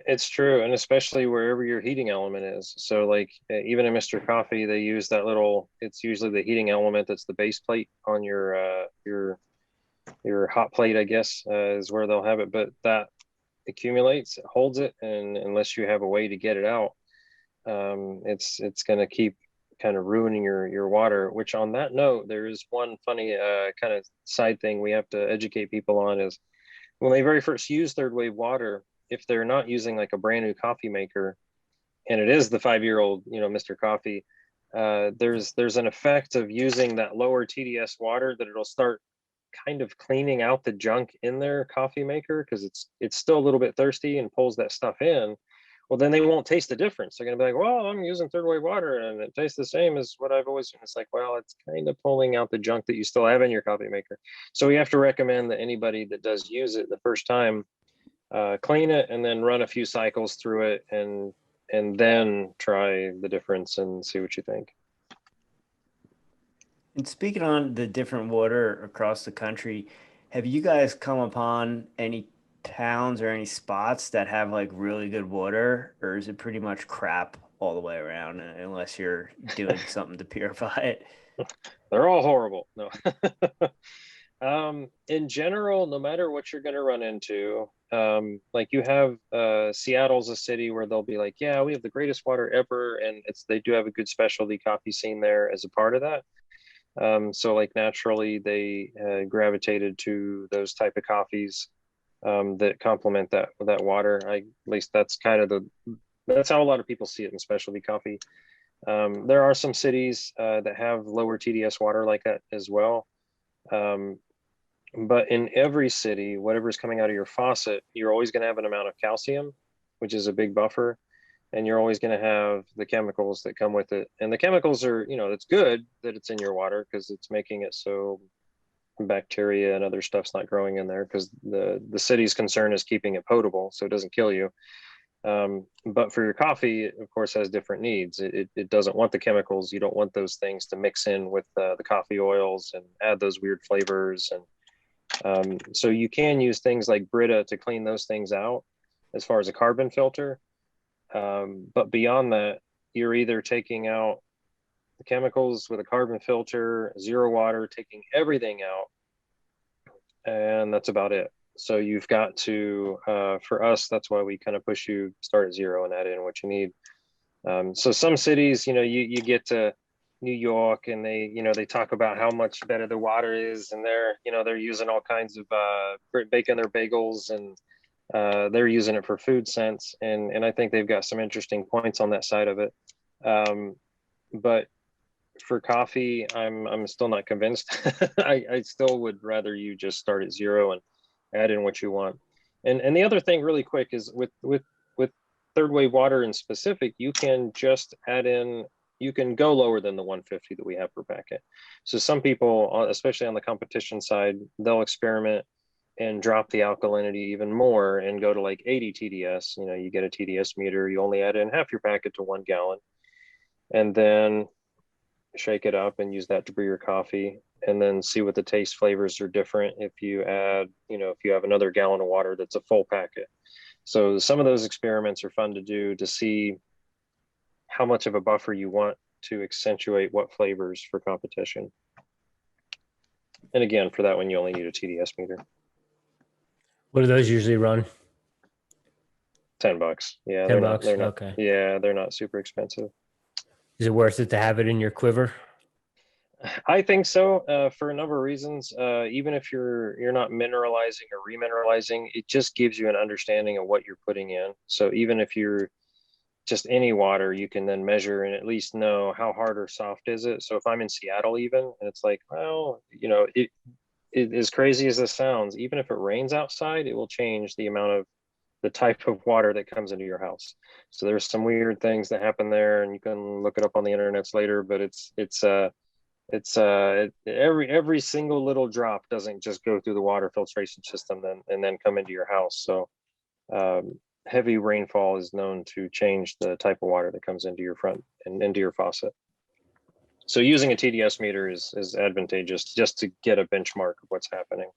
It's true, and especially wherever your heating element is. So like even in Mr. Coffee, they use that little, it's usually the heating element that's the base plate on your hot plate, I guess, is where they'll have it. But that accumulates, it holds it, and unless you have a way to get it out, it's going to keep kind of ruining your water. Which, on that note, there is one funny kind of side thing we have to educate people on, is when they very first use third wave water, if they're not using like a brand new coffee maker, and it is the 5-year-old, you know, Mr. Coffee, there's an effect of using that lower TDS water that it'll start kind of cleaning out the junk in their coffee maker, because it's still a little bit thirsty and pulls that stuff in. Well, then they won't taste the difference. They're going to be like, well, I'm using third wave water and it tastes the same as what I've always done. It's like, well, it's kind of pulling out the junk that you still have in your coffee maker. So we have to recommend that anybody that does use it the first time, clean it and then run a few cycles through it, and then try the difference and see what you think. And speaking on the different water across the country, have you guys come upon any towns or any spots that have like really good water, or is it pretty much crap all the way around unless you're doing something to purify it? They're all horrible. No. In general, no matter what you're going to run into, like you have Seattle's a city where they'll be like, yeah, we have the greatest water ever, and they do have a good specialty coffee scene there as a part of that. So like naturally they gravitated to those type of coffees that complement that water. At least that's kind of that's how a lot of people see it in specialty coffee. There are some cities that have lower TDS water like that as well. But in every city, whatever's coming out of your faucet, you're always going to have an amount of calcium, which is a big buffer. And you're always going to have the chemicals that come with it. And the chemicals are, you know, it's good that it's in your water because it's making it so bacteria and other stuff's not growing in there, because the city's concern is keeping it potable so it doesn't kill you. But for your coffee, it of course has different needs. It doesn't want the chemicals. You don't want those things to mix in with the coffee oils and add those weird flavors. And so you can use things like Brita to clean those things out as far as a carbon filter. But beyond that, you're either taking out the chemicals with a carbon filter, zero water, taking everything out, and that's about it. So you've got to, for us, that's why we kind of push you start at 0 and add in what you need. So some cities, you get to New York and they talk about how much better the water is, and they're using all kinds of baking their bagels, and they're using it for food sense, and I think they've got some interesting points on that side of it. But for coffee, I'm still not convinced. I still would rather you just start at 0 and add in what you want. And the other thing really quick is with third wave water in specific, you can just add in, you can go lower than the 150 that we have per packet. So some people, especially on the competition side, they'll experiment and drop the alkalinity even more and go to like 80 TDS. You get a TDS meter, you only add in half your packet to 1 gallon, and then shake it up and use that to brew your coffee, and then see what the taste flavors are different if you add, if you have another gallon of water that's a full packet. So some of those experiments are fun to do to see how much of a buffer you want to accentuate what flavors for competition. And again, for that one, you only need a TDS meter. What do those usually run? $10. Yeah, $10. They're not. Okay. Yeah, they're not super expensive. Is it worth it to have it in your quiver? I think so, for a number of reasons. Even if you're not mineralizing or remineralizing, it just gives you an understanding of what you're putting in. So even if you're just any water, you can then measure and at least know how hard or soft is it. So if I'm in Seattle even, and it's like, well, it as crazy as this sounds, even if it rains outside, it will change the amount of the type of water that comes into your house. So there's some weird things that happen there, and you can look it up on the internets later, but every single little drop doesn't just go through the water filtration system and then come into your house. So heavy rainfall is known to change the type of water that comes into your front and into your faucet. So using a TDS meter is advantageous just to get a benchmark of what's happening.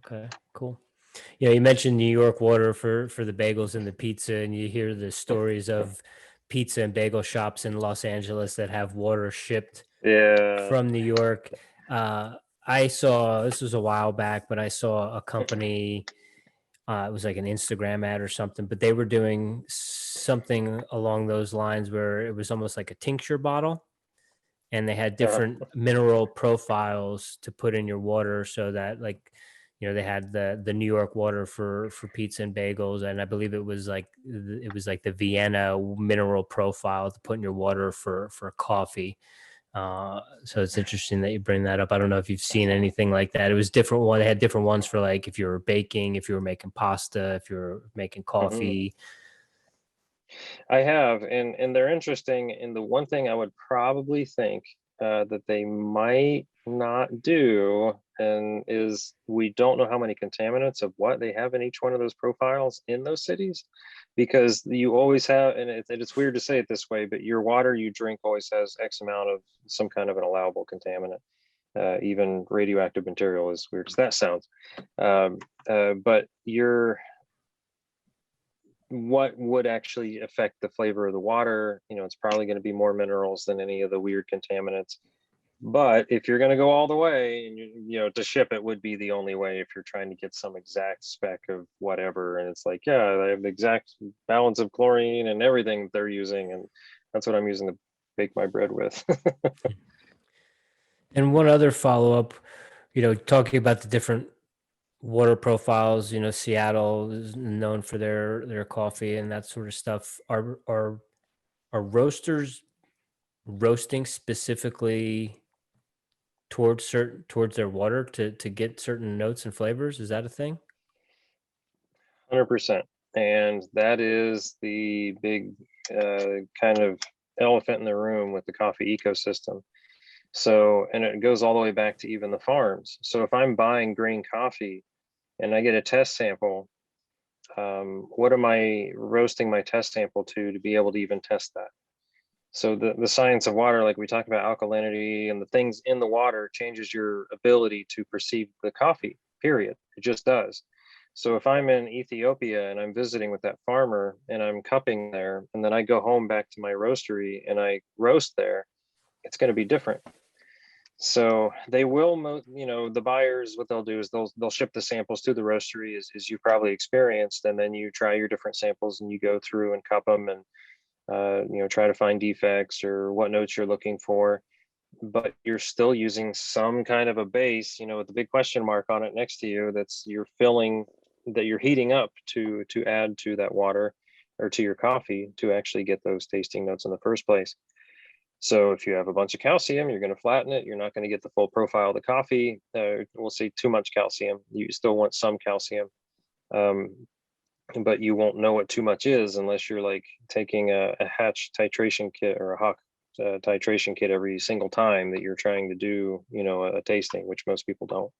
Okay, cool. You mentioned New York water for the bagels and the pizza, and you hear the stories of pizza and bagel shops in Los Angeles that have water shipped from New York. I saw, this was a while back, but I saw a company, it was like an Instagram ad or something, but they were doing something along those lines where it was almost like a tincture bottle, and they had different mineral profiles to put in your water, so that they had the New York water for pizza and bagels, and I believe it was like the Vienna mineral profile to put in your water for coffee. So it's interesting that you bring that up. I don't know if you've seen anything like that. It was different one. They had different ones for like if you were baking, if you were making pasta, if you were making coffee. I have, and they're interesting. And the one thing I would probably think that they might not do, and is we don't know how many contaminants of what they have in each one of those profiles in those cities, because you always have, and it's weird to say it this way, but your water you drink always has X amount of some kind of an allowable contaminant. Even radioactive material, as weird as that sounds. But what would actually affect the flavor of the water, it's probably going to be more minerals than any of the weird contaminants. But if you're going to go all the way, and to ship it would be the only way if you're trying to get some exact spec of whatever, and it's like, yeah, they have the exact balance of chlorine and everything they're using, and that's what I'm using to bake my bread with. And one other follow-up, talking about the different water profiles, Seattle is known for their coffee and that sort of stuff. Are roasters roasting specifically towards their water to get certain notes and flavors? Is that a thing? 100%. And that is the big kind of elephant in the room with the coffee ecosystem. So, and it goes all the way back to even the farms. So if I'm buying green coffee and I get a test sample, what am I roasting my test sample to be able to even test that? So the science of water, like we talk about alkalinity and the things in the water, changes your ability to perceive the coffee, period. It just does. So if I'm in Ethiopia and I'm visiting with that farmer and I'm cupping there, and then I go home back to my roastery and I roast there, it's going to be different. So they will, the buyers, what they'll do is they'll ship the samples to the roastery, as you probably experienced, and then you try your different samples and you go through and cup them and try to find defects or what notes you're looking for. But you're still using some kind of a base, with the big question mark on it next to you, that's you're filling, that you're heating up to add to that water or to your coffee to actually get those tasting notes in the first place. So if you have a bunch of calcium, you're going to flatten it. You're not going to get the full profile of the coffee. We'll say too much calcium. You still want some calcium, but you won't know what too much is unless you're like taking a Hatch titration kit or a Hawk titration kit every single time that you're trying to do, a tasting, which most people don't.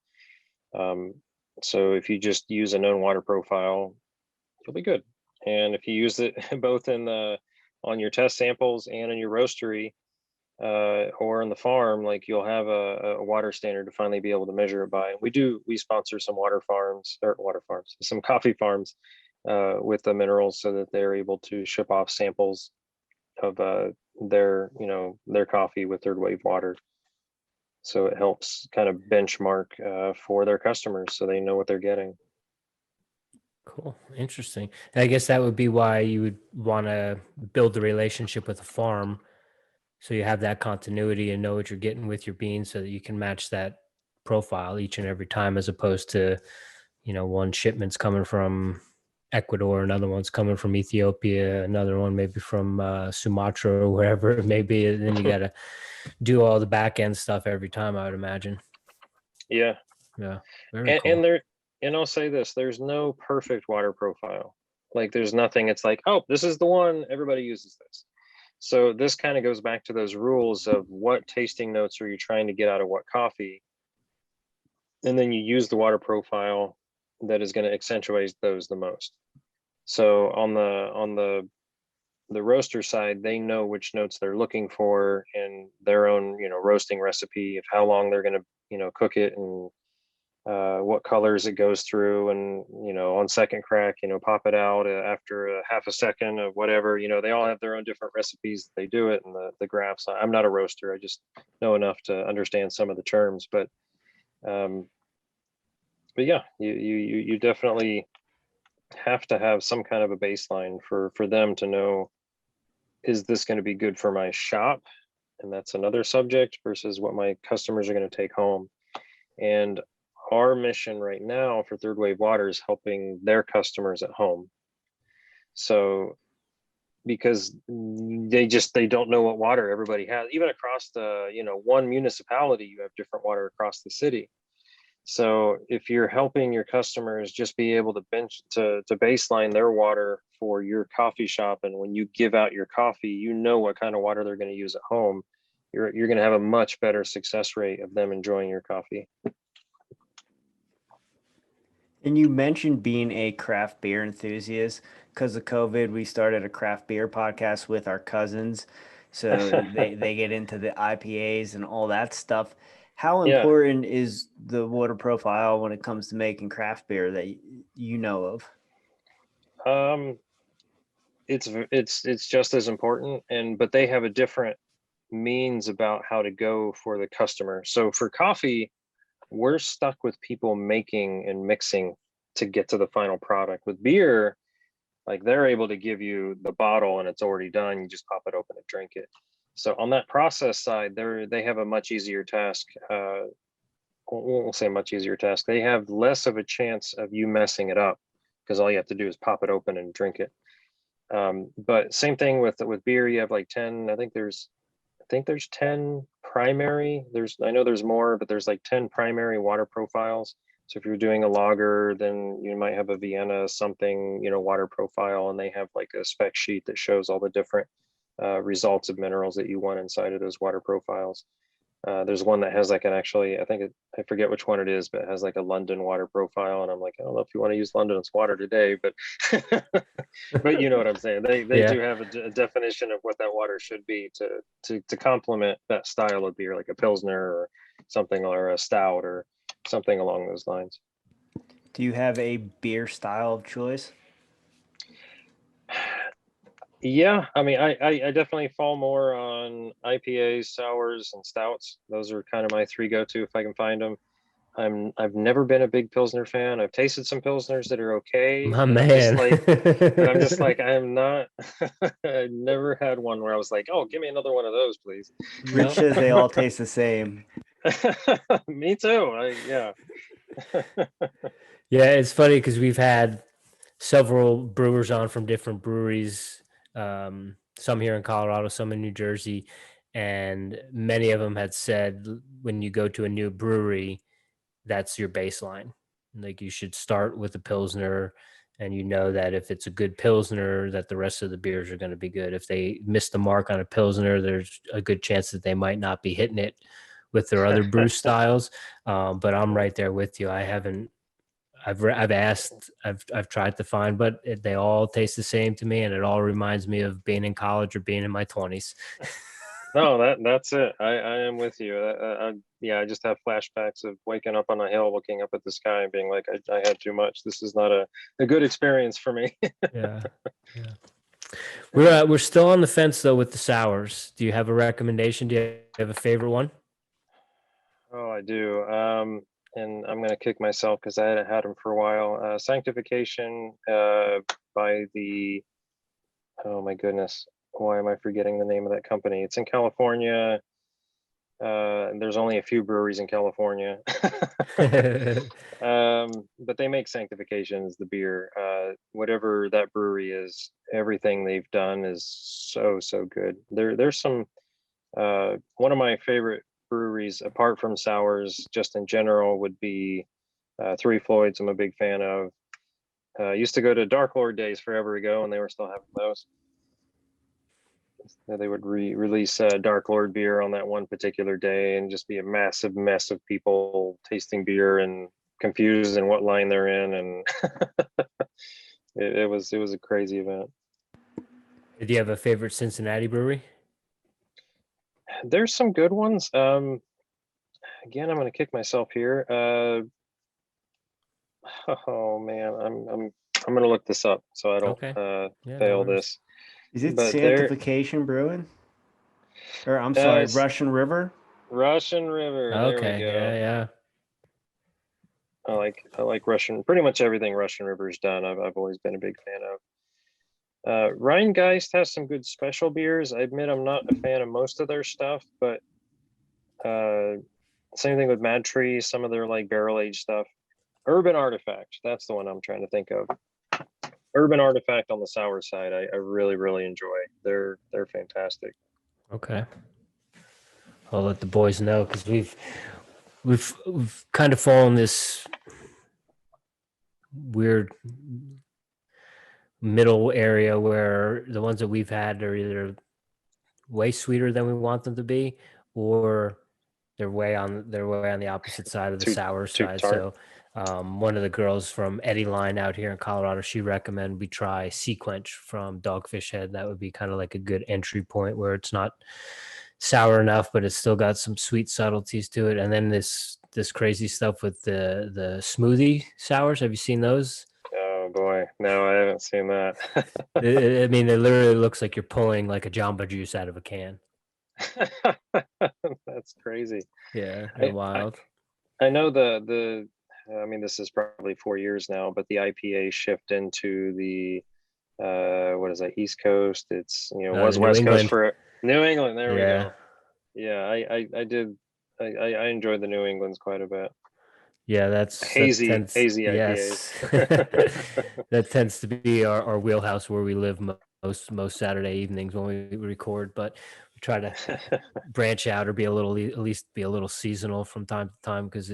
So if you just use a known water profile, you'll be good. And if you use it both on your test samples and in your roastery, or in the farm, like you'll have a water standard to finally be able to measure it by. And we sponsor some some coffee farms with the minerals so that they're able to ship off samples of their coffee with third wave water. So it helps kind of benchmark for their customers so they know what they're getting. Cool. Interesting. And I guess that would be why you would want to build the relationship with the farm, so you have that continuity and know what you're getting with your beans so that you can match that profile each and every time, as opposed to, one shipment's coming from Ecuador, another one's coming from Ethiopia, another one maybe from Sumatra or wherever it may be. And then you got to do all the back end stuff every time, I would imagine. Yeah. Yeah. Very cool. And I'll say this, there's no perfect water profile. Like there's nothing, it's like, oh, this is the one, everybody uses this. So this kind of goes back to those rules of what tasting notes are you trying to get out of what coffee. And then you use the water profile that is going to accentuate those the most. So on the roaster side, they know which notes they're looking for in their own, roasting recipe of how long they're going to, cook it, and what colors it goes through, and on second crack, pop it out after a half a second of whatever. They all have their own different recipes that they do it, and the graphs. I'm not a roaster, I just know enough to understand some of the terms, but yeah, you definitely have to have some kind of a baseline for them to know, is this going to be good for my shop, and that's another subject, versus what my customers are going to take home. And our mission right now for Third Wave Water is helping their customers at home. So because they don't know what water everybody has, even across the, one municipality, you have different water across the city. So if you're helping your customers just be able to baseline their water for your coffee shop, and when you give out your coffee, what kind of water they're going to use at home, you're going to have a much better success rate of them enjoying your coffee. And you mentioned being a craft beer enthusiast. Because of COVID, we started a craft beer podcast with our cousins. So they get into the IPAs and all that stuff. How Yeah. important is the water profile when it comes to making craft beer that you know of? It's just as important, but they have a different means about how to go for the customer. So for coffee, we're stuck with people making and mixing to get to the final product. With beer, like they're able to give you the bottle and it's already done. You just pop it open and drink it. So on that process side, they have a much easier task. We'll say much easier task. They have less of a chance of you messing it up, because all you have to do is pop it open and drink it. But same thing with beer. You have like 10. I think there's 10 primary. I know there's more, but there's like 10 primary water profiles. So if you're doing a lager, then you might have a Vienna something, water profile, and they have like a spec sheet that shows all the different results of minerals that you want inside of those water profiles. There's one that has like I forget which one it is, but it has like a London water profile. And I'm like, I don't know if you want to use London's water today, but but you know what I'm saying. They do have a definition of what that water should be to complement that style of beer, like a Pilsner or something, or a stout or something along those lines. Do you have a beer style of choice? Yeah, I mean, I definitely fall more on IPAs, sours, and stouts. Those are kind of my three go-to if I can find them. I've never been a big Pilsner fan. I've tasted some Pilsners that are okay, My and I'm just man. like, I am not. I never had one where I was like, oh, give me another one of those, please. Rich says they all taste the same. Me too. Yeah. Yeah, it's funny because we've had several brewers on from different breweries, some here in Colorado, some in New Jersey, and many of them had said when you go to a new brewery, that's your baseline. Like you should start with a Pilsner, and you know that if it's a good Pilsner, that the rest of the beers are going to be good. If they miss the mark on a Pilsner, there's a good chance that they might not be hitting it with their other brew styles. But I'm right there with you. I haven't. I've asked. I've tried to find, but they all taste the same to me, and it all reminds me of being in college or being in my 20s. No, that's it. I am with you. Yeah, I just have flashbacks of waking up on a hill, looking up at the sky, and being like, I had too much. This is not a good experience for me. Yeah, yeah. We're still on the fence though with the sours. Do you have a recommendation? Do you have a favorite one? Oh, I do. And I'm gonna kick myself because I hadn't had them for a while. Sanctification by the, oh my goodness, why am I forgetting the name of that company? It's in California. There's only a few breweries in California. But they make Sanctifications, the beer. Whatever that brewery is, everything they've done is so good. There's some one of my favorite breweries apart from sours just in general would be Three Floyds. I'm a big fan of. Used to go to Dark Lord days forever ago, and they were still having those. They would release Dark Lord beer on that one particular day, and just be a massive mess of people tasting beer and confused in what line they're in, and it was a crazy event. Do you have a favorite Cincinnati brewery? There's some good ones. Again, I'm going to kick myself here. Oh man, I'm going to look this up so I don't Okay. Yeah, no fail worries. this. Is it But there, Sanctification Brewing? Or I'm sorry, Russian River? Russian River. There we Okay. go. Yeah. I like Russian. Pretty much everything Russian River's done. I've always been a big fan of. Rheingeist has some good special beers. I admit I'm not a fan of most of their stuff, but same thing with Mad Tree. Some of their like barrel aged stuff. Urban Artifact. That's the one I'm trying to think of. Urban Artifact on the sour side, I really enjoy. They're fantastic. Okay. I'll let the boys know because we've kind of fallen this weird middle area where the ones that we've had are either way sweeter than we want them to be, or they're way on the opposite side of the Too sour too side. tart. So one of the girls from Eddie Line out here in Colorado, she recommended we try Sequench from Dogfish Head. That would be kind of like a good entry point where it's not sour enough, but it's still got some sweet subtleties to it. And then this crazy stuff with the smoothie sours. Have you seen those? Oh boy, no, I haven't seen that. I mean, it literally looks like you're pulling like a Jamba Juice out of a can. That's crazy. Yeah, they're wild. I know the I mean, this is probably 4 years now, but the IPA shift into the what is that, East Coast? It's was New West England. Coast for New England. There we Yeah. go. Yeah, I did. I enjoyed the New Englands quite a bit. Yeah, that Hazy tends, IPAs. yes. That tends to be our wheelhouse where we live most Saturday evenings when we record, but we try to branch out or be at least be a little seasonal from time to time because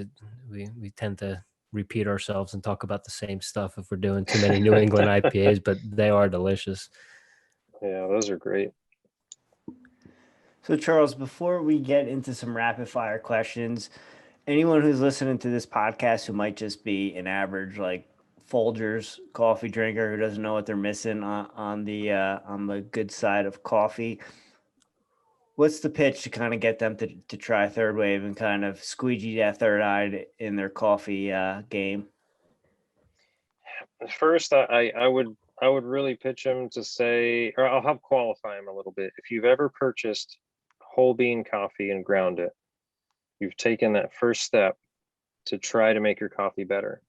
we tend to repeat ourselves and talk about the same stuff if we're doing too many New England IPAs, but they are delicious. Yeah, those are great. So, Charles, before we get into some rapid fire questions, anyone who's listening to this podcast who might just be an average like Folgers coffee drinker who doesn't know what they're missing on the good side of coffee, what's the pitch to kind of get them to try Third Wave and kind of squeegee that third eye in their coffee game? First, I I would really pitch them to say, or I'll help qualify them a little bit. If you've ever purchased whole bean coffee and ground it, you've taken that first step to try to make your coffee better.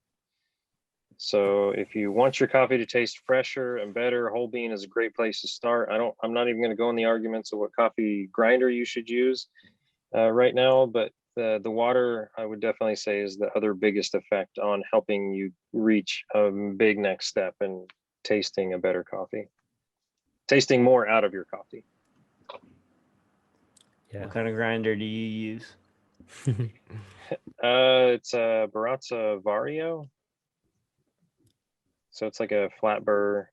So if you want your coffee to taste fresher and better, whole bean is a great place to start. I'm not even going to go in the arguments of what coffee grinder you should use right now, but the water, I would definitely say, is the other biggest effect on helping you reach a big next step in tasting a better coffee, tasting more out of your coffee. Yeah. What kind of grinder do you use? It's a Baratza Vario. So it's like a flat burr.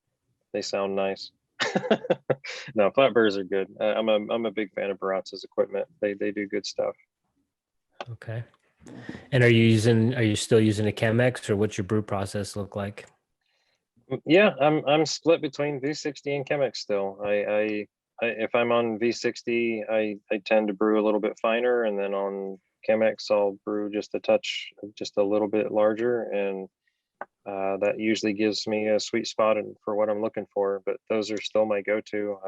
They sound nice. No, flat burrs are good. I'm a big fan of Baratza's equipment. They do good stuff. Okay. And are you still using a Chemex, or what's your brew process look like? Yeah, I'm split between V60 and Chemex still. I if I'm on V60, I tend to brew a little bit finer, and then on Chemex I'll brew just a little bit larger, and that usually gives me a sweet spot for what I'm looking for. But those are still my go-to.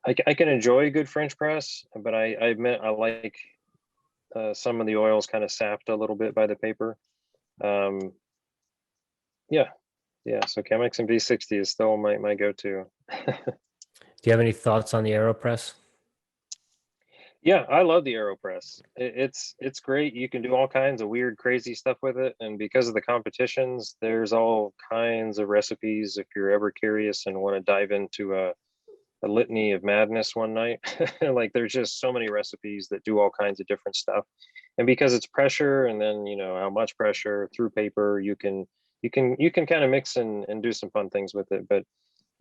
I can enjoy a good French press, but I admit I like some of the oils kind of sapped a little bit by the paper. Yeah. So Chemex and V60 is still my go-to. Do you have any thoughts on the AeroPress? Yeah, I love the AeroPress. It's great. You can do all kinds of weird, crazy stuff with it, and because of the competitions, there's all kinds of recipes. If you're ever curious and want to dive into a litany of madness one night, like there's just so many recipes that do all kinds of different stuff. And because it's pressure, and then how much pressure through paper, you can kind of mix and do some fun things with it. But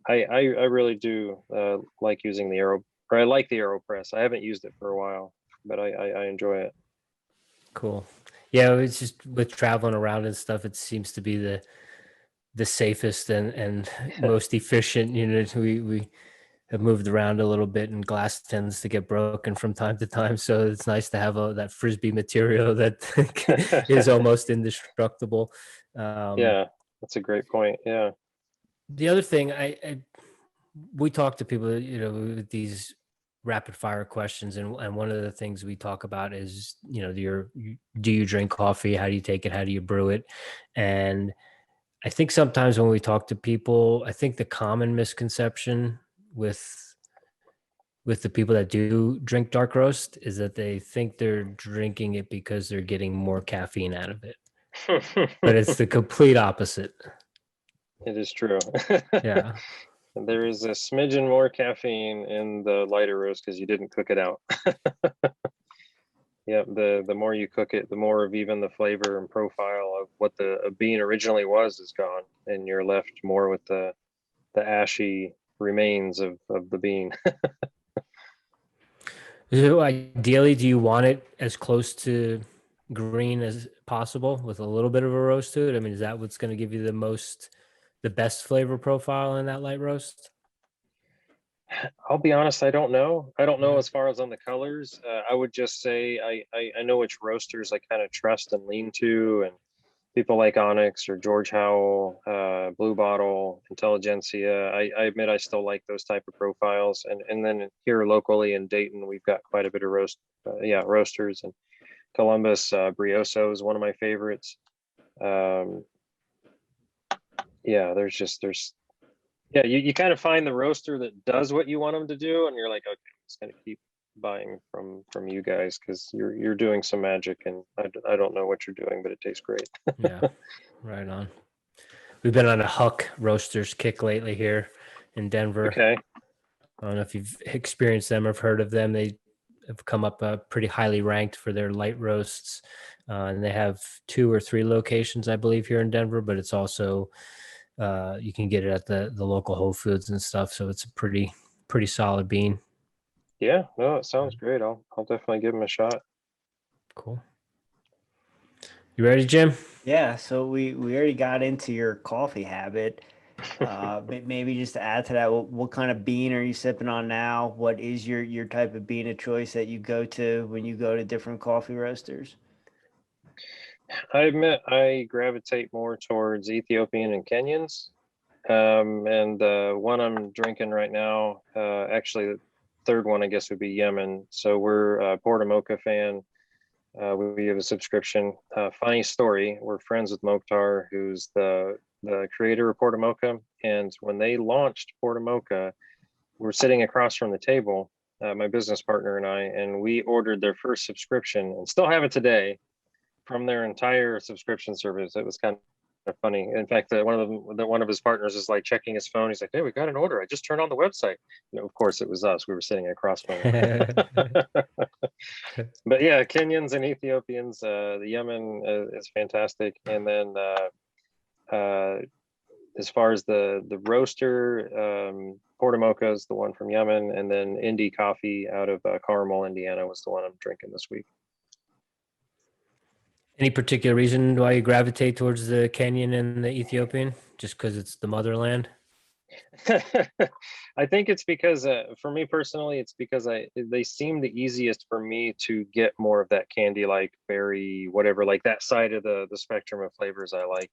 I really do like using I like the AeroPress. I haven't used it for a while, but I enjoy it. Cool. Yeah, it's just with traveling around and stuff, it seems to be the safest and most efficient. We have moved around a little bit, and glass tends to get broken from time to time. So it's nice to have that frisbee material that is almost indestructible. Yeah, that's a great point. Yeah. The other thing, we talk to people, with these rapid fire questions, and one of the things we talk about is, do you drink coffee? How do you take it? How do you brew it? And I think sometimes when we talk to people, I think the common misconception with the people that do drink dark roast is that they think they're drinking it because they're getting more caffeine out of it. But it's the complete opposite. It is true. Yeah. There is a smidgen more caffeine in the lighter roast because you didn't cook it out. Yeah, the more you cook it, the more of even the flavor and profile of what the bean originally was is gone, and you're left more with the ashy remains of the bean. So ideally, do you want it as close to green as possible with a little bit of a roast to it? I mean, is that what's going to give you the best flavor profile in that light roast? I'll be honest, I don't know. I don't know as far as on the colors. I would just say I know which roasters I kind of trust and lean to, and people like Onyx or George Howell, Blue Bottle, Intelligentsia. I admit I still like those type of profiles. And then here locally in Dayton, we've got quite a bit of roasters. And Columbus, Brioso is one of my favorites. You kind of find the roaster that does what you want them to do, and you're like, okay, I'm just gonna keep buying from you guys because you're doing some magic, and I don't know what you're doing, but it tastes great. Yeah, right on. We've been on a Huck Roasters kick lately here in Denver. Okay. I don't know if you've experienced them or have heard of them. They have come up pretty highly ranked for their light roasts, and they have 2 or 3 locations, I believe, here in Denver. But it's also you can get it at the local Whole Foods and stuff. So it's a pretty solid bean. Yeah, no, it sounds great. I'll definitely give them a shot. Cool. You ready, Jim? Yeah, so we already got into your coffee habit. Maybe just to add to that, what kind of bean are you sipping on now? What is your type of bean of choice that you go to when you go to different coffee roasters? I admit I gravitate more towards Ethiopian and Kenyans. And the one I'm drinking right now, actually the third one I guess would be Yemen. So we're a Porta Mocha fan. We have a subscription. Funny story, we're friends with Mokhtar, who's the creator of Porta Mocha. And when they launched Porta Mocha, we're sitting across from the table, my business partner and I, and we ordered their first subscription and still have it today from their entire subscription service. It was kind of funny. In fact, one of his partners is like checking his phone. He's like, "Hey, we got an order. I just turned on the website." Of course, it was us. We were sitting across from him. But yeah, Kenyans and Ethiopians. The Yemen is fantastic. And then as far as the roaster, Porta Mocha is the one from Yemen, and then Indie Coffee out of Carmel, Indiana, was the one I'm drinking this week. Any particular reason why you gravitate towards the Kenyan and the Ethiopian? Just because it's the motherland? I think it's because for me personally, it's because they seem the easiest for me to get more of that candy, like berry, whatever, like that side of the spectrum of flavors I like.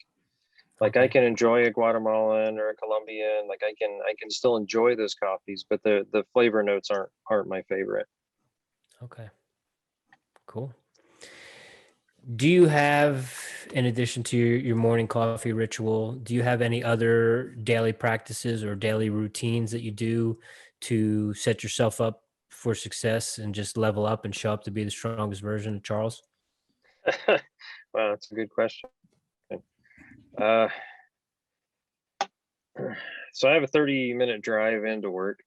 Like I can enjoy a Guatemalan or a Colombian, like I can still enjoy those coffees, but the flavor notes aren't my favorite. Okay, cool. Do you have, in addition to your morning coffee ritual, do you have any other daily practices or daily routines that you do to set yourself up for success and just level up and show up to be the strongest version of Charles? Wow, that's a good question. So I have a 30-minute drive into work.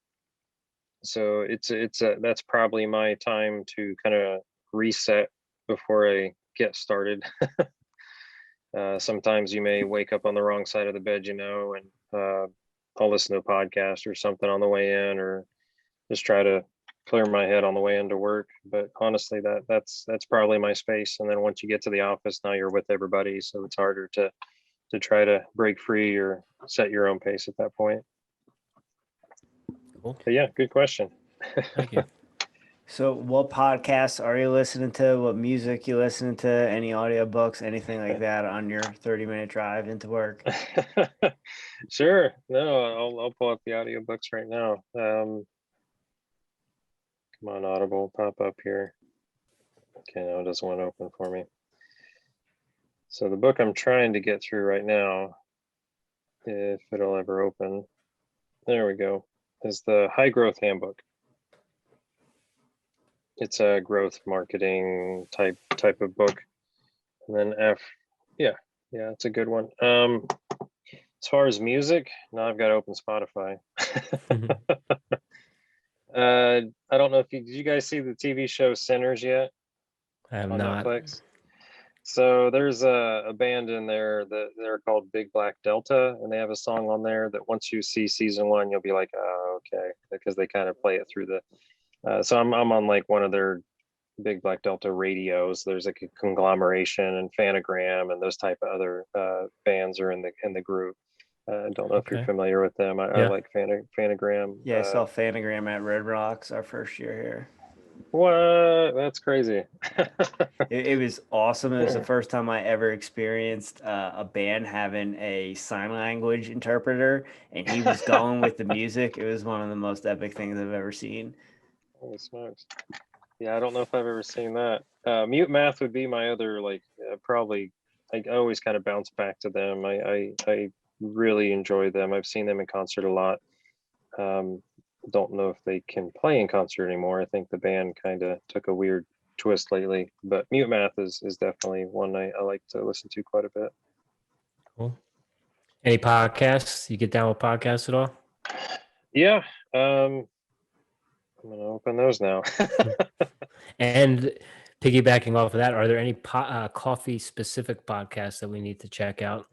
So that's probably my time to kind of reset before I get started. Sometimes you may wake up on the wrong side of the bed, and I'll listen to a podcast or something on the way in, or just try to clear my head on the way into work. But honestly, that's probably my space. And then once you get to the office, now you're with everybody, so it's harder to try to break free or set your own pace at that point. Cool. But yeah, good question. Thank you. So what podcasts are you listening to? What music you listening to? Any audiobooks, anything like that on your 30-minute drive into work? Sure. No, I'll pull up the audiobooks right now. Come on, Audible, pop up here. Okay, no, it doesn't want to open for me. So the book I'm trying to get through right now, if it'll ever open, there we go, is the High Growth Handbook. It's a growth marketing type of book. And then yeah, it's a good one. As far as music, now I've got to open Spotify. I don't know if did you guys see the TV show Sinners yet? I have on not. Netflix? So there's a band in there that they're called Big Black Delta, and they have a song on there that once you see season 1, you'll be like, oh, okay, because they kind of play it through the. So I'm on like one of their Big Black Delta radios. There's like a Conglomeration and Phanogram and those type of other bands are in the group. I don't know if you're familiar with them. I like Phanogram. Yeah, I saw Phanogram at Red Rocks our first year here. What? That's crazy. It was awesome. It was the first time I ever experienced a band having a sign language interpreter, and he was going with the music. It was one of the most epic things I've ever seen. Holy smokes. Yeah, I don't know if I've ever seen that. Mute Math would be my other, probably, I always kind of bounce back to them. I really enjoy them. I've seen them in concert a lot. Don't know if they can play in concert anymore. I think the band kind of took a weird twist lately, but Mute Math is definitely one I like to listen to quite a bit. Cool. Any podcasts? You get down with podcasts at all? Yeah. I'm going to open those now. And piggybacking off of that, are there any coffee specific podcasts that we need to check out?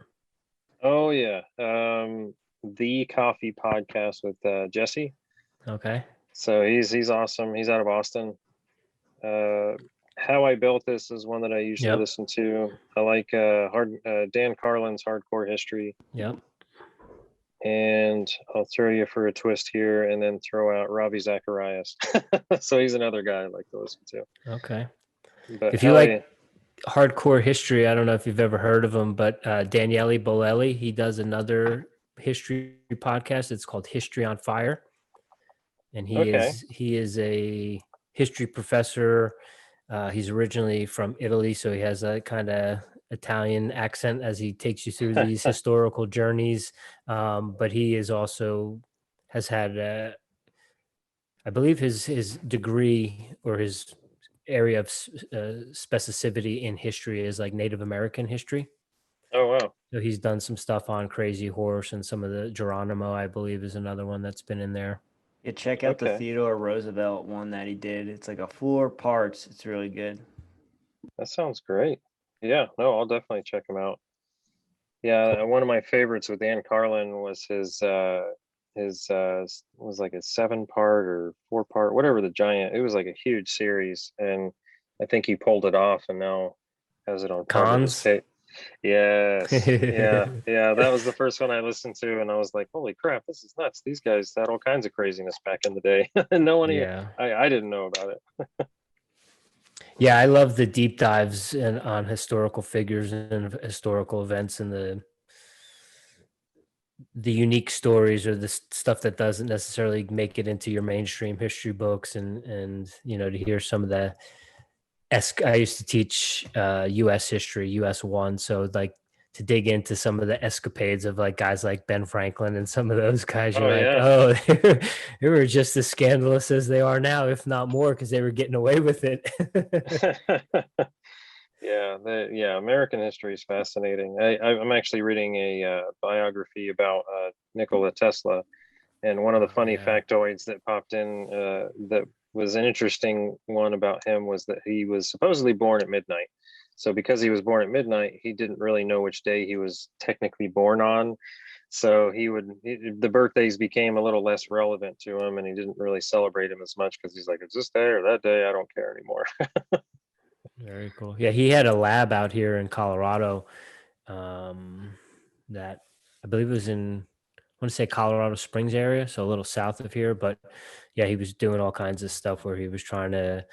Oh yeah. The Coffee Podcast with Jesse. Okay. So he's awesome. He's out of Austin. How I Built This is one that I usually listen to. I like Dan Carlin's Hardcore History. Yep. And I'll throw you for a twist here and then throw out Ravi Zacharias. So he's another guy I like to listen to. Okay. But if you like Hardcore History, I don't know if you've ever heard of him, but Daniele Bolelli, he does another history podcast. It's called History on Fire, and Okay. he is a history professor. He's originally from Italy, so he has a kind of Italian accent as he takes you through these historical journeys. But he is also has had, I believe, his degree or his area of specificity in history is like Native American history. Oh wow. So he's done some stuff on Crazy Horse, and some of the Geronimo, I believe, is another one that's been in there. Yeah, check out the Okay. Theodore Roosevelt one that he did. It's like a 4 parts. It's really good. That sounds great. Yeah, no, I'll definitely check him out. Yeah, one of my favorites with Dan Carlin was was like a 7 part or 4 part, whatever the giant. It was like a huge series, and I think he pulled it off and now has it on cover of his Cons. tape. Yes. Yeah, that was the first one I listened to, and I was like, holy crap, this is nuts. These guys had all kinds of craziness back in the day. And no one even, Yeah. I didn't know about it. Yeah, I love the deep dives on historical figures and historical events, and the unique stories, or the stuff that doesn't necessarily make it into your mainstream history books, and to hear some of the I used to teach US history, US 1, so like to dig into some of the escapades of like guys like Ben Franklin and some of those guys, you're Oh like, yeah. oh, they were just as scandalous as they are now, if not more, because they were getting away with it. Yeah, American history is fascinating. I'm actually reading a biography about Nikola Tesla, and one of the Oh, funny yeah. factoids that popped in that was an interesting one about him was that he was supposedly born at midnight. So because he was born at midnight, he didn't really know which day he was technically born on. So the birthdays became a little less relevant to him, and he didn't really celebrate him as much because he's like, it's this day or that day, I don't care anymore. Very cool. Yeah, he had a lab out here in Colorado, um, that I believe it was in, I want to say Colorado Springs area, so a little south of here. But yeah, he was doing all kinds of stuff where he was trying to,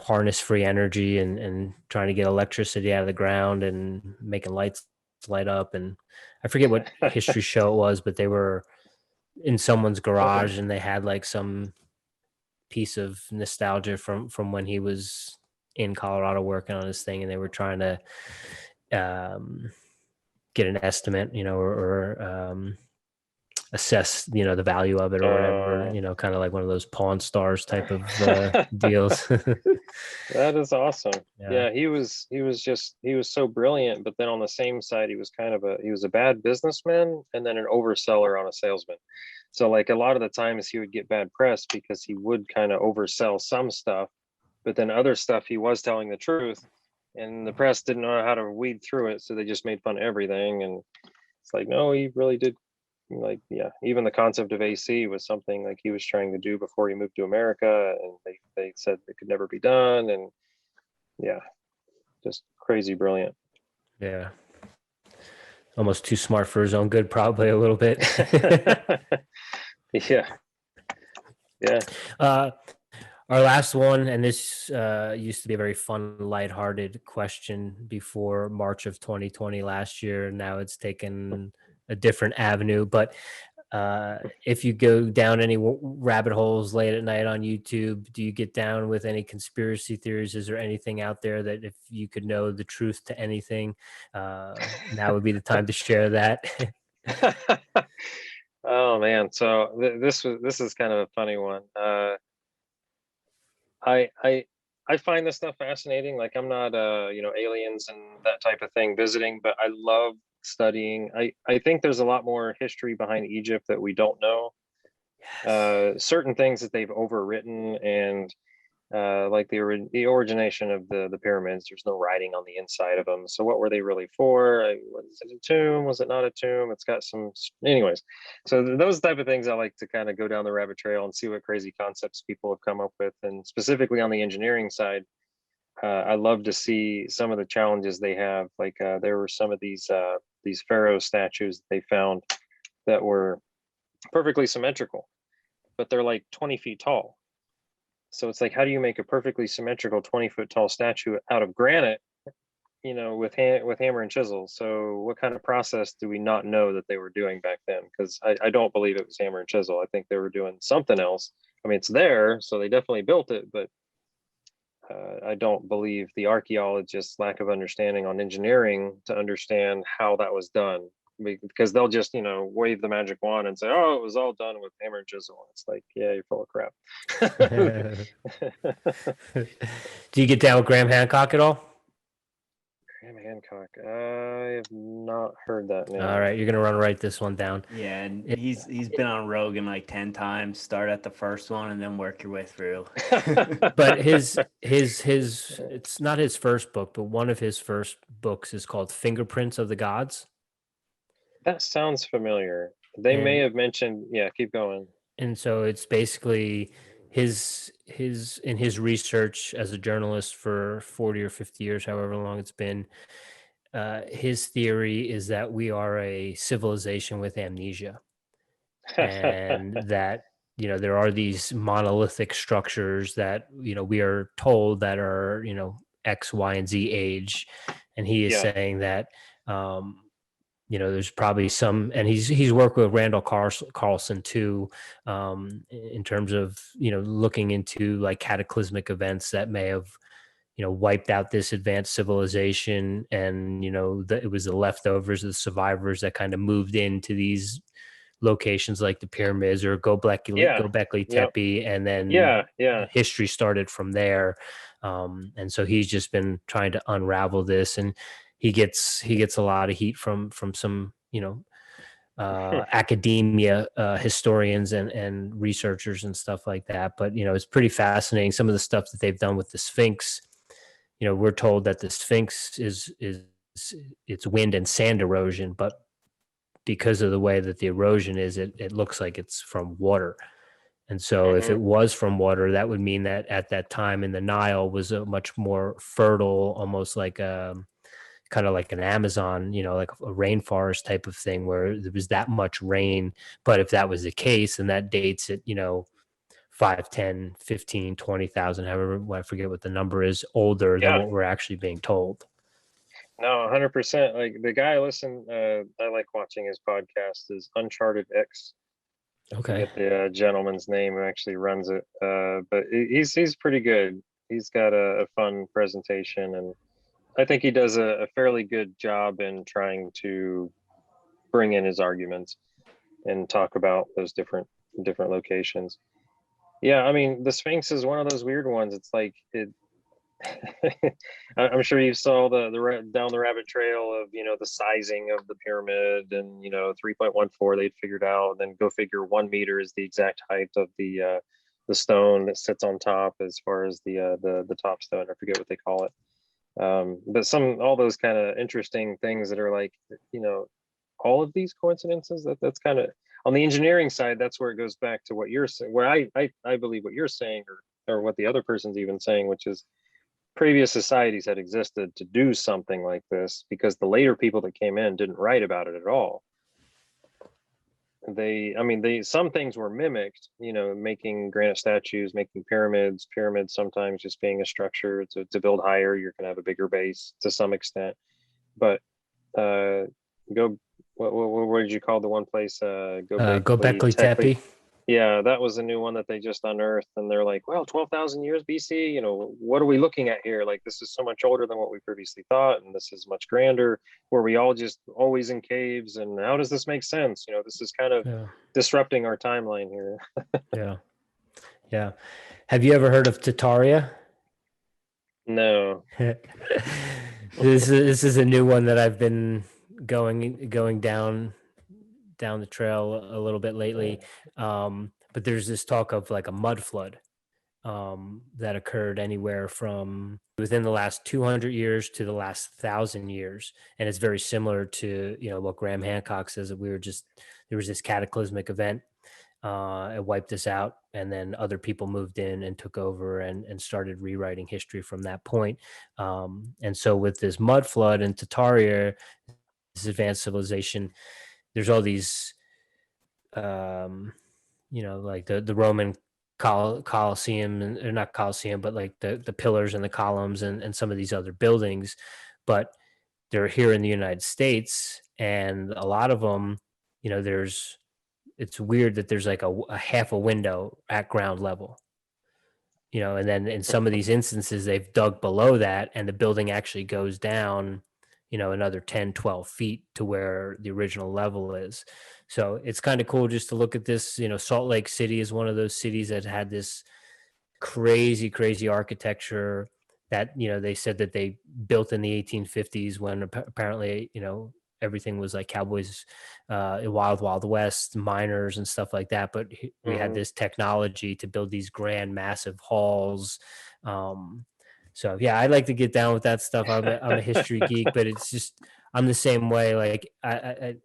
harness free energy, and trying to get electricity out of the ground and making lights light up. And I forget what history show it was, but they were in someone's garage, and they had like some piece of nostalgia from when he was in Colorado working on his thing, and they were trying to um, get an estimate, or assess, the value of it or whatever, uh, kind of like one of those Pawn Stars type of deals. That is awesome. Yeah. Yeah, he was so brilliant, but then on the same side, he was a bad businessman and then an overseller on a salesman. So like a lot of the times he would get bad press because he would kind of oversell some stuff, but then other stuff he was telling the truth, and the press didn't know how to weed through it, so they just made fun of everything. And it's like, no, he really did. Like, yeah, even the concept of AC was something like he was trying to do before he moved to America, and they said it could never be done. And yeah, just crazy brilliant. Yeah. Almost too smart for his own good, probably a little bit. Yeah. Yeah. Our last one, and this used to be a very fun, lighthearted question before March of 2020 last year. Now it's taken a different avenue. But if you go down any rabbit holes late at night on YouTube, do you get down with any conspiracy theories? Is there anything out there that if you could know the truth to anything, now would be the time to share that? Oh man, so this is kind of a funny one. I I I find this stuff fascinating. Like I'm not aliens and that type of thing visiting, but I love studying. I think there's a lot more history behind Egypt that we don't know. Yes. Certain things that they've overwritten, and like the origination of the pyramids. There's no writing on the inside of them. So what were they really for? Was it a tomb? Was it not a tomb? It's got some, anyways. So those type of things I like to kind of go down the rabbit trail and see what crazy concepts people have come up with, and specifically on the engineering side. I love to see some of the challenges they have. Like there were some of these pharaoh statues that they found that were perfectly symmetrical, but they're like 20 feet tall. So it's like, how do you make a perfectly symmetrical 20-foot tall statue out of granite with hammer and chisel. So what kind of process do we not know that they were doing back then? Because I don't believe it was hammer and chisel. I think they were doing something else. I mean, it's there, so they definitely built it, but I don't believe the archaeologists' lack of understanding on engineering to understand how that was done, because they'll just wave the magic wand and say, "Oh, it was all done with hammer and chisel." It's like, yeah, you're full of crap. Do you get down with Graham Hancock at all? Graham Hancock. I have not heard that name. All right, you're gonna write this one down. Yeah, and he's been on Rogan like 10 times. Start at the first one and then work your way through. But his it's not his first book, but one of his first books is called Fingerprints of the Gods. That sounds familiar. They may have mentioned, yeah, keep going. And so it's basically his in his research as a journalist for 40 or 50 years, however long it's been. His theory is that we are a civilization with amnesia, and that there are these monolithic structures that we are told that are X, Y, and Z age, and he is saying that there's probably some, and he's worked with Randall Carlson too, in terms of looking into like cataclysmic events that may have wiped out this advanced civilization, and it was the leftovers, the survivors that kind of moved into these locations like the pyramids or Göbekli Tepe, and then history started from there. And so he's just been trying to unravel this, and he gets a lot of heat from some academia, historians and researchers and stuff like that. But it's pretty fascinating, some of the stuff that they've done with the Sphinx. We're told that the Sphinx is it's wind and sand erosion, but because of the way that the erosion is, it looks like it's from water. And so if it was from water, that would mean that at that time in the Nile was a much more fertile, almost like kind of like an Amazon, like a rainforest type of thing where there was that much rain. But if that was the case, then that dates it, 5, 10, 15, 20,000, however, I forget what the number is, older than what we're actually being told. No, 100%. Like the guy I like watching his podcast is Uncharted X. Okay. I forget the gentleman's name who actually runs it. But he's pretty good. He's got a fun presentation, and I think he does a fairly good job in trying to bring in his arguments and talk about those different locations. Yeah, I mean, the Sphinx is one of those weird ones. It's like I'm sure you saw the down the rabbit trail of the sizing of the pyramid, and 3.14 they'd figured out, and then go figure 1 meter is the exact height of the stone that sits on top as far as the top stone. I forget what they call it. But all those kind of interesting things that are like all of these coincidences, that's kind of on the engineering side. That's where it goes back to what you're saying, where I believe what you're saying, or what the other person's even saying, which is previous societies had existed to do something like this, because the later people that came in didn't write about it at all. Some things were mimicked, making granite statues, making pyramids sometimes just being a structure to build higher. You're gonna have a bigger base to some extent. But what did you call the one place? Göbekli Tepe. Yeah, that was a new one that they just unearthed, and they're like, well, 12,000 years BC, what are we looking at here? Like, this is so much older than what we previously thought, and this is much grander. Were we all just always in caves? And how does this make sense? This is kind of disrupting our timeline here. Yeah. Have you ever heard of Tartaria? No. This is a new one that I've been going down the trail a little bit lately. But there's this talk of like a mud flood that occurred anywhere from within the last 200 years to the last 1,000 years. And it's very similar to, what Graham Hancock says, that there was this cataclysmic event. It wiped us out, and then other people moved in and took over and started rewriting history from that point. And so with this mud flood in Tartaria, this advanced civilization, there's all these, like the Roman Colosseum, or not Colosseum, but like the pillars and the columns and some of these other buildings. but they're here in the United States, and a lot of them, it's weird that there's like a half a window at ground level, and then in some of these instances, they've dug below that and the building actually goes down, another 10, 12 feet to where the original level is. So it's kind of cool just to look at this. Salt Lake City is one of those cities that had this crazy, crazy architecture that, they said that they built in the 1850s when apparently, everything was like cowboys, wild, wild west, miners and stuff like that. But we had this technology to build these grand, massive halls. So yeah, I like to get down with that stuff. I'm a history geek, but it's just, I'm the same way. Like I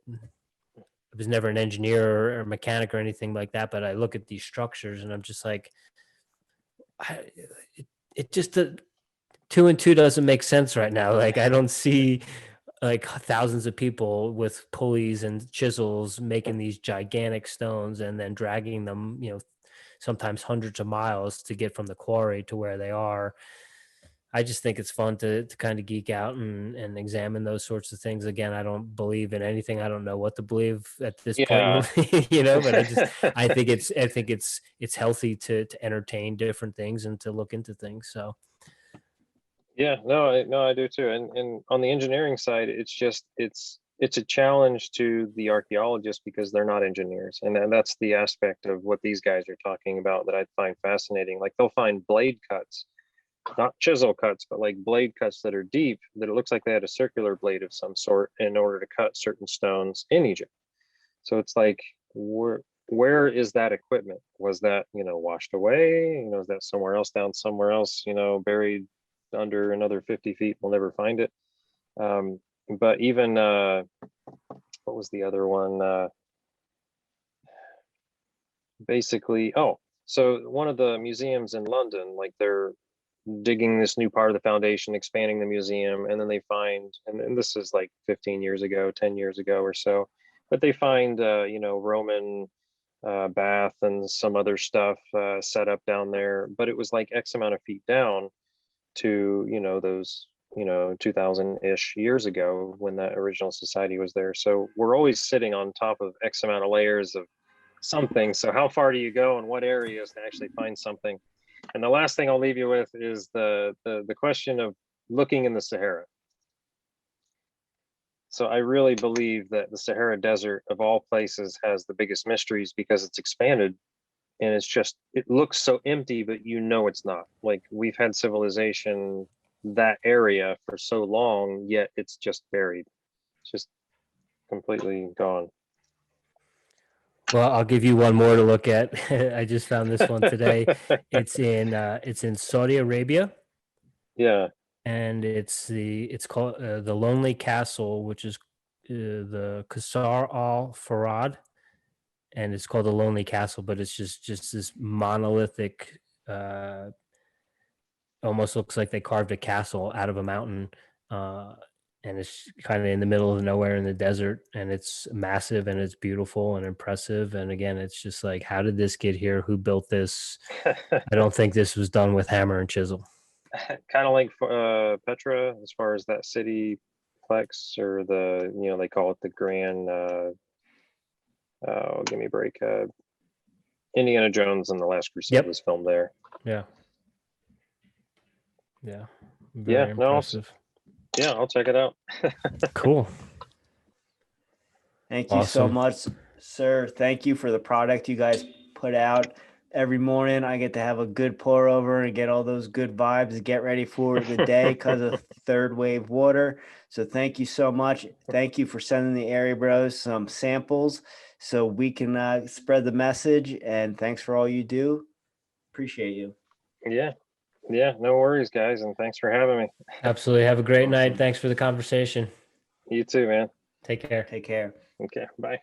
was never an engineer or mechanic or anything like that, but I look at these structures and I'm just like, it just, 2 and 2 doesn't make sense right now. Like I don't see like thousands of people with pulleys and chisels making these gigantic stones and then dragging them, sometimes hundreds of miles to get from the quarry to where they are. I just think it's fun to kind of geek out and examine those sorts of things. Again, I don't believe in anything. I don't know what to believe at this Yeah. point, but I think it's healthy to entertain different things and to look into things. So Yeah, no, I do too. And on the engineering side, it's a challenge to the archaeologists because they're not engineers. And that's the aspect of what these guys are talking about that I find fascinating. Like they'll find blade cuts, not chisel cuts, but like blade cuts that are deep, that it looks like they had a circular blade of some sort in order to cut certain stones in Egypt. So it's like, where is that equipment? Was that, washed away? Is that somewhere else, down somewhere else, buried under another 50 feet? We'll never find it. But even what was the other one? Basically, so one of the museums in London, like they're digging this new part of the foundation, expanding the museum, and then they find, and this is like 15 years ago, 10 years ago or so, but they find Roman bath and some other stuff set up down there, but it was like X amount of feet down to those 2000-ish years ago when that original society was there. So we're always sitting on top of X amount of layers of something. So how far do you go and what areas to actually find something? And the last thing I'll leave you with is the question of looking in the Sahara. So I really believe that the Sahara Desert of all places has the biggest mysteries because it's expanded and it looks so empty, but it's not. Like we've had civilization that area for so long, yet it's just buried. It's just completely gone. well, I'll give you one more to look at. I just found this one today. It's in Saudi Arabia. Yeah. And it's called the Lonely Castle, which is the Qasr al Farad, and it's called the Lonely Castle, but it's just this monolithic, almost looks like they carved a castle out of a mountain, and it's kind of in the middle of nowhere in the desert, and it's massive and it's beautiful and impressive. And again, it's just like, how did this get here? Who built this? I don't think this was done with hammer and chisel. Kind of like Petra, as far as that city plex, or they call it the Grand. Give me a break. Indiana Jones and the Last Crusade was filmed there. Yeah. Very impressive. I'll check it out. Cool. Thank you so much, sir. Thank you for the product you guys put out. Every morning I get to have a good pour over and get all those good vibes and get ready for the day because of third wave water. So thank you so much. Thank you for sending the Airey Bros some samples so we can spread the message. And thanks for all you do. Appreciate you. Yeah, no worries, guys. And thanks for having me. Absolutely. Have a great night. Thanks for the conversation. You too, man. Take care. Take care. Okay, bye.